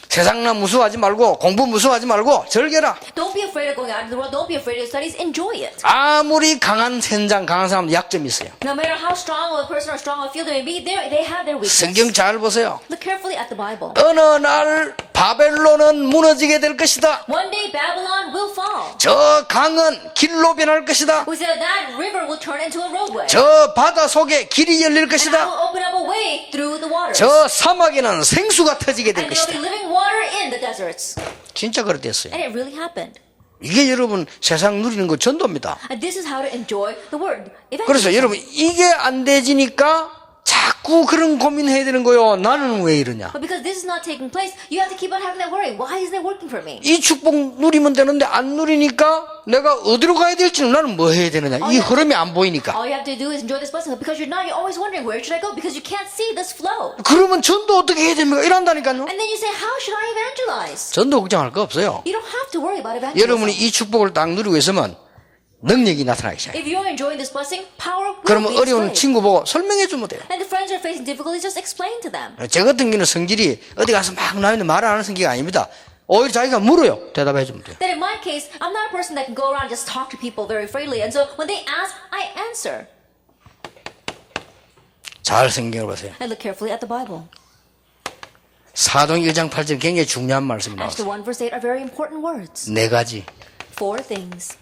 세상나 무서워하지 말고 공부 무서워하지 말고 즐겨라. Don't be afraid of going out into the world. Don't be afraid of your studies. Enjoy it. 아무리 강한 현장 강한 사람 약점이 있어요. No matter how strong of a person or strong of a field they may be, they have their weakness. 성경 잘 보세요. Look carefully at the Bible. 어느 날 바벨론은 무너지게 될 것이다. One day Babylon will fall. 저 강은 길로 변할 것이다. We said that river will turn into a roadway. 저 바다 속에 길이 열릴 And I 것이다. will open up a way through the waters. 저 사막에는 생수가 터지게 될 And there will 것이다. be living water in the deserts. 진짜 그렇댔어요. And it really happened. 이게 여러분 세상 누리는 거 전도입니다. And this is how to enjoy the word. 그래서 Evangelism. 여러분 이게 안 되지니까 자꾸 그런 고민해야 되는 거요. 나는 왜 이러냐. But because this is not taking place, you have to keep on having that worry. Why isn't it working for me? 이 축복 누리면 되는데 안 누리니까 내가 어디로 가야 될지는 나는 뭐 해야 되느냐. 이 흐름이 안 보이니까. All you have to do is enjoy this blessing. Because you're always wondering, where should I go? Because you can't see this flow. 그러면 전도 어떻게 해야 됩니까? 이런다니까요. And then you say, how should I evangelize? 전도 걱정할 거 없어요. You don't have to worry about evangelism. 여러분이 이 축복을 딱 누리고 있으면 능력이 나타나기 시작해요. If you're enjoying this blessing, power will 그러면 be 어려운 displayed. 친구 보고 설명해 주면 돼요. And the friends who are facing difficulties, just explain to them. 저 같은 경우는 성질이 어디 가서 막 나는데 말을 안 하는 성격이 아닙니다. 오히려 자기가 물어요. 대답해 주면 돼요. That in my case, I'm not a person that can go around and just talk to people very freely. And so when they ask, I answer. 잘 성경을 보세요. And look carefully at the Bible. 사도행 1장 8절 굉장히 중요한 말씀이 Acts 나왔어요. 1 verse 8 are very important words. 네 가지. 4 things.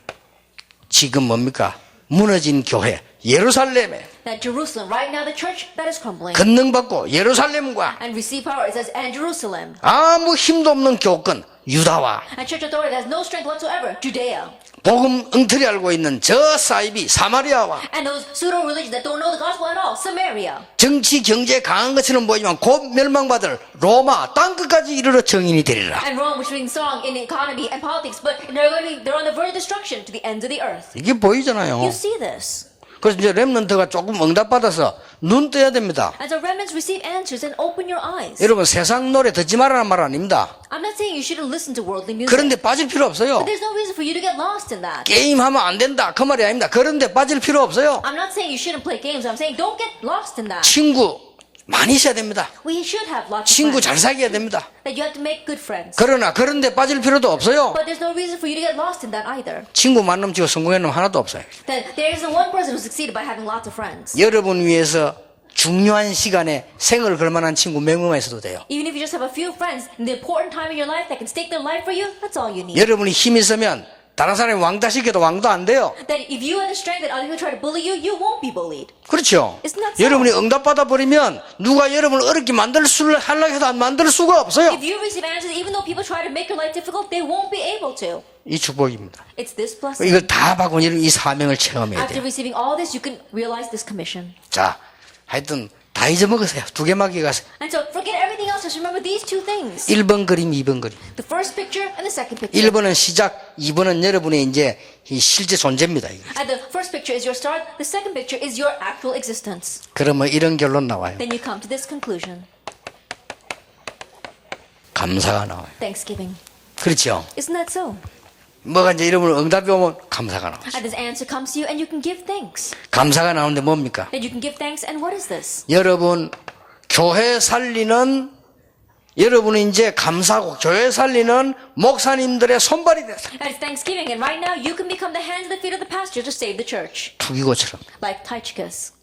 지금 뭡니까? 무너진 교회 예루살렘에 That Jerusalem, right now the church that is crumbling. 권능받고 예루살렘과 And receive power, it says, and Jerusalem. 아무 힘도 없는 교권 유다와 And church authority that has no strength whatsoever, Judea. 복음 엉터리 알고 있는 저 사이비 사마리아와 And those pseudo-religions that don't know the gospel at all, Samaria. 정치 경제 강한 것처럼 보이지만 곧 멸망받을 로마 땅끝까지 이르러 정인이 되리라. And Rome, which is being strong in economy and politics, but they're on the verge of destruction to the ends of the earth. 이게 보이잖아요. You see this. 그래서 이제 렘넌트가 조금 응답받아서 눈 떠야 됩니다. And so remnants receive answers and open your eyes. 여러분 세상 노래 듣지 말라는 말 아닙니다. I'm not saying you shouldn't listen to worldly music. 그런데 빠질 필요 없어요. But there's no reason for you to get lost in that. 게임하면 안 된다 그 말이 아닙니다. 그런데 빠질 필요 없어요. I'm not saying you shouldn't play games. I'm saying don't get lost in that. 친구 많이 있어야 됩니다. We should have lots of 친구 friends. 잘 사귀어야 됩니다. That you have to make good friends. 그러나 그런데 빠질 필요도 없어요. But there's no reason for you to get lost in that either. 친구 만남 치고 성공한 놈 하나도 없어요. That there isn't one person who succeeded by having lots of friends. 여러분 위해서 중요한 시간에 생을 걸 만한 친구 몇 명만 있어도 돼요. Even if you just have a few friends in the important time in your life that can stake their life for you, that's all you need. 여러분이 힘이 있으면 다른 사람이 왕따 시켜도 왕도 안 돼요. That if you have the strength that other people try to bully you, you won't be bullied. 그렇죠. Isn't that so? 여러분이 응답받아 버리면 누가 여러분을 어렵게 만들 수를 하려고 해도 안 만들 수가 없어요. If you receive answers, even though people try to make your life difficult, they won't be able to. 이 축복입니다. It's this blessing. 이걸 다 받고 이 사명을 체험해야 After 돼요. receiving all this, you can realize this commission. 자, 하여튼 다 잊어먹으세요. 두 개만 기가세요. And so forget everything else. Just remember these two things. 1번 그림, 2번 그림. The first picture and the second picture. 1번은 시작, 2번은 여러분의 이제 이 실제 존재입니다. 이게. And the first picture is your start. The second picture is your actual existence. 그러면 이런 결론 나와요. Then you come to this conclusion. 감사가 나와요. Thanksgiving. 그렇죠. Isn't that so? 뭐가 이제 여러분 응답이 오면 감사가 나와요. And this answer comes to you and you can give thanks. 감사가 나오는데 뭡니까? Then you can give thanks and what is this? 여러분 교회 살리는 여러분이 이제 감사하고 교회 살리는 목사님들의 손발이 됐어요. And it's Thanksgiving and right now you can become the hands and the feet of the pastor to save the church. 투기고처럼. Like Tychicus.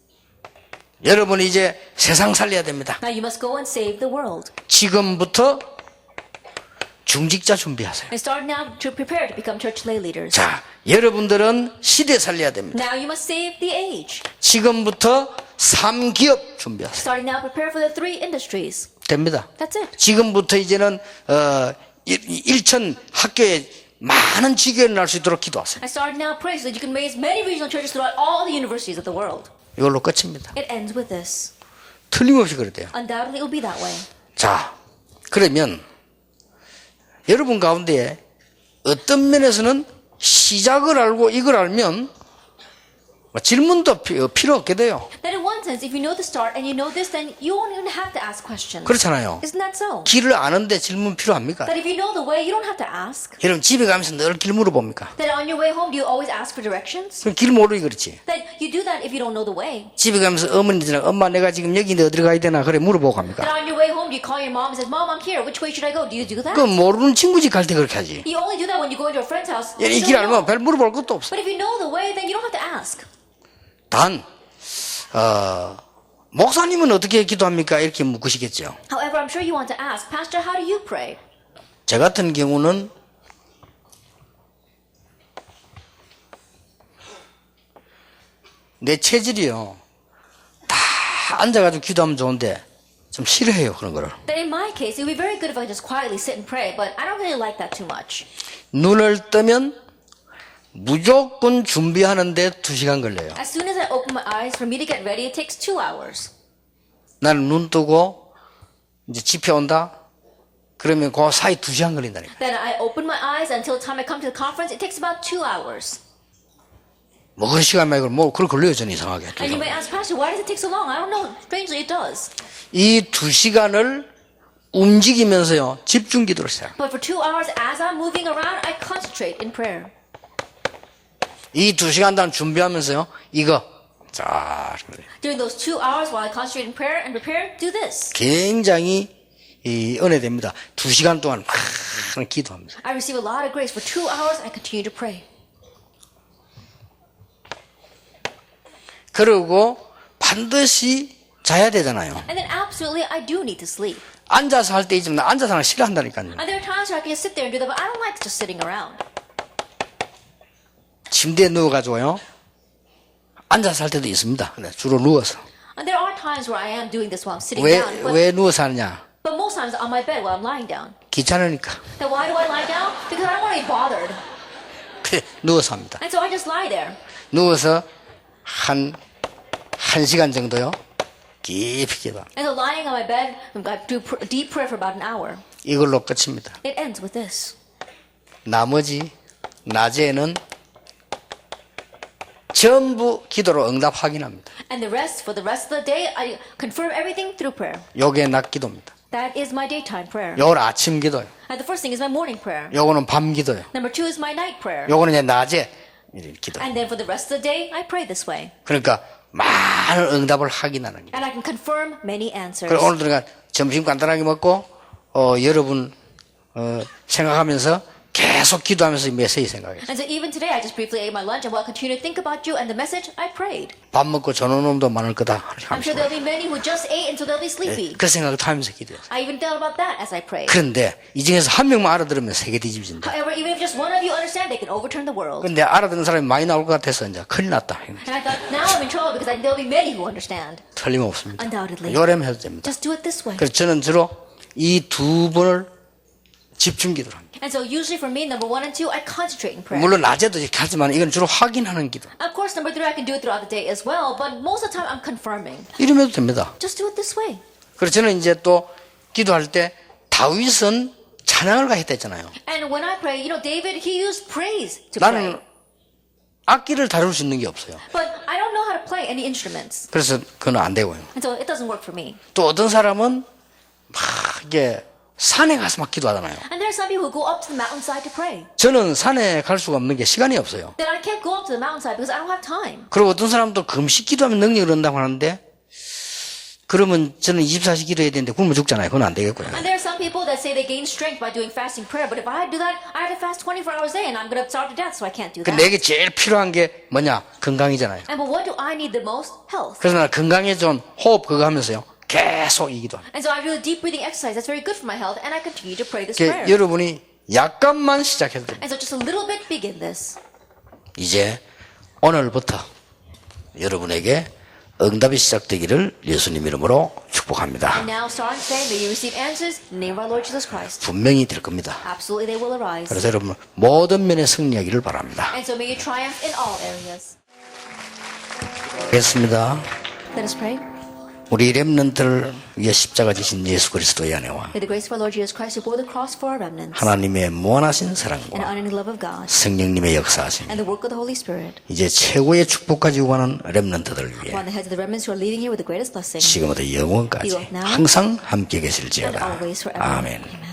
여러분이 이제 세상 살려야 됩니다. Now you must go and save the world. 지금부터 중직자 준비하세요. And start now to prepare to become church lay leaders. 자, 여러분들은 시대 살려야 됩니다. Now you must save the age. 지금부터 3기업 준비하세요. Starting now prepare for the 3 industries. 됩니다. That's it. 지금부터 이제는 1천 학교에 많은 지교회를 날 수 있도록 기도하세요. I started now praying so that you can raise many regional churches throughout all the universities of the world. 이걸로 끝입니다. It ends with this. 틀림없이 그래야 돼요. Undoubtedly, it will be that way. 자, 그러면 여러분 가운데 어떤 면에서는 시작을 알고 이걸 알면 질문도 필요 없게 돼요. That in one sense, if you know the start and you know this, then you won't even have to ask questions. 그렇잖아요. Isn't that so? 길을 아는데 질문 필요합니까? That if you know the way, you don't have to ask. 여러분 집에 가면서 늘 길 물어봅니까? That on your way home, do you always ask for directions? 그럼 길 모르기 그렇지. That you do that if you don't know the way. 집에 가면서 어머니들이랑 엄마 내가 지금 여기인데 어디로 가야 되나 그래 물어보고 갑니까? That on your way home, do you call your mom and says, Mom, I'm here. Which way should I go? Do you do that? 그 모르는 친구 집 갈 때 그렇게 하지. You only do that when you go into a friend's house. 이 You 길 don't 알면 know. 별 물어볼 것도 없어. But if you know the way, then you don't have to ask. 단, 목사님은 어떻게 기도합니까? 이렇게 묻으시겠죠. However, I'm sure you want to ask, Pastor, how do you pray? 저 같은 경우는 내 체질이요. 다 앉아가지고 기도하면 좋은데 좀 싫어해요, 그런 거를. That in my case, it would be very good if I just quietly sit and pray, but I don't really like that too much. 눈을 뜨면 무조건 준비하는데 2시간 걸려요. As soon as I open my eyes, for me to get ready, it takes 2 hours. 나는 눈 뜨고 이제 집회 온다? 그러면 그 사이 2시간 걸린다니까. Then I open my eyes until the time I come to the conference, it takes about 2 hours. 뭐 그런 시간 말고 뭐 그걸 걸려요, 저는 이상하게. And you may ask, Pastor, why does it take so long? I don't know. Strangely, it does. 이 2시간을 움직이면서요, 집중 기도를 시작. But for 2 hours, as I'm moving around, I concentrate in prayer. 이 2시간 동안 준비하면서요, 이거, 자, During those 2 hours while I concentrate in prayer and prepare, do this. 굉장히 은혜됩니다. 2시간 동안 막 기도하면서. I receive a lot of grace. For 2 hours, I continue to pray. 그리고 반드시 자야 되잖아요. And then absolutely, I do need to sleep. 앉아서 할 때 있지만 나 앉아서 하는 거 싫어한다니까요. And there are times where I can just sit there and do that, but I don't like just sitting around. 침대에 누워가지고요, 앉아서 할 때도 있습니다. 근데 주로 누워서. And there are times where I am doing this while I'm sitting 왜, down. But, 왜 누워서 하느냐? but most times on my bed while I'm lying down. 귀찮으니까. Then why do I lie down? Because I don't want to be bothered. 그래, 누워서 합니다. And so I just lie there. 누워서 한 시간 정도요, 깊이 기도. And so lying on my bed, I do deep prayer for about an hour. 이걸로 끝입니다. It ends with this. 나머지 낮에는 전부 기도로 응답 확인합니다. And the rest, for the rest of the day, I confirm everything through prayer. 요게 낮 기도입니다. That is my daytime prayer. 요거는 아침 기도요. And the first thing is my morning prayer. 요거는 밤 기도요. Number 2 is my night prayer. 요거는 이제 낮에 이런 기도. And then for the rest of the day, I pray this way. 그러니까 많은 응답을 확인하는 게. And I can confirm many answers. 그리고 오늘 들어가 점심 간단하게 먹고 여러분 생각하면서 계속 기도하면서 이 메시지 생각해요. And so even today, I just briefly ate my lunch, and while I continue to think about you and the message, I prayed. 밥 먹고 저는 놈도 많을 거다. I'm sure there'll be many who just ate, and so they'll be sleepy. 그 생각도 하면서 기도해요. I even thought about that as I prayed. 그런데 이 중에서 한 명만 알아들으면 세계 뒤집어진다. However, even if just one of you understand, they can overturn the world. 근데 알아듣는 사람이 많이 나올 것 같아서 이제 큰일 났다. And I thought, now I'm in trouble because there'll be many who understand. 틀림없습니다. Undoubtedly. 요래면 해도 됩니다. Just do it this way. 그래서 저는 주로 이 두 번을 집중 기도를 합니다. And so usually for me, number 1 and 2, I concentrate in prayer. 물론 낮에도 이렇게 하지만 이건 주로 확인하는 기도. Of course, number 3, I can do it throughout the day as well, but most of the time I'm confirming. 이러면 해도 됩니다. Just do it this way. 그래서 저는 이제 또 기도할 때 다윗은 찬양을 가했다 했잖아요. And when I pray, David, he used praise to pray. 나는 악기를 다룰 수 있는 게 없어요. But I don't know how to play any instruments. 그래서 그건 안 되고요. And so it doesn't work for me. 또 어떤 사람은 막 이게 산에 가서 막 기도하잖아요. And there are some people who go up to the mountainside to pray. 저는 산에 갈 수가 없는 게 시간이 없어요. Then I can't go up to the mountainside because I don't have time. 그리고 어떤 사람도 금식 기도하면 능력을 얻는다고 하는데 그러면 저는 24시 기도해야 되는데 굶어 죽잖아요. 그건 안 되겠고요. And there are some people that say they gain strength by doing fasting prayer, but if I do that, I have to fast 24 hours a day and I'm going to starve to death, so I can't do that. 근데 내게 제일 필요한 게 뭐냐? 건강이잖아요. And but what do I need the most? Health. 그래서 나 건강에 좋은 호흡 그거 하면서요. 계속 이 기도합니다. And so I do a deep breathing exercise. That's very good for my health, and I continue to pray this 그러니까 prayer. 여러분이 약간만 시작해도 됩니다. And so just a little bit begin this. 이제 오늘부터 여러분에게 응답이 시작되기를 예수님 이름으로 축복합니다. And now start saying that you receive answers in the name of our Lord Jesus Christ. 분명히 될 겁니다. Absolutely they will arise. 그래서 여러분 모든 면에 승리하기를 바랍니다. And so may you triumph in all areas. 됐습니다. Let us pray. 우리 렘넌트를 위해 십자가 지신 예수 그리스도의 안에와 May the grace of our Lord Jesus Christ who bore the cross for our remnants 하나님의 무한하신 and 사랑과 unending love of God 성령님의 역사하심 and the work of the Holy Spirit 이제 최고의 축복 가지고 가는 렘넌트들 위해 upon the heads of the remnants who are leading here with the greatest blessing 지금부터 영원까지 You are now 항상 함께 and 계실지어다. always forever. 아멘. Amen.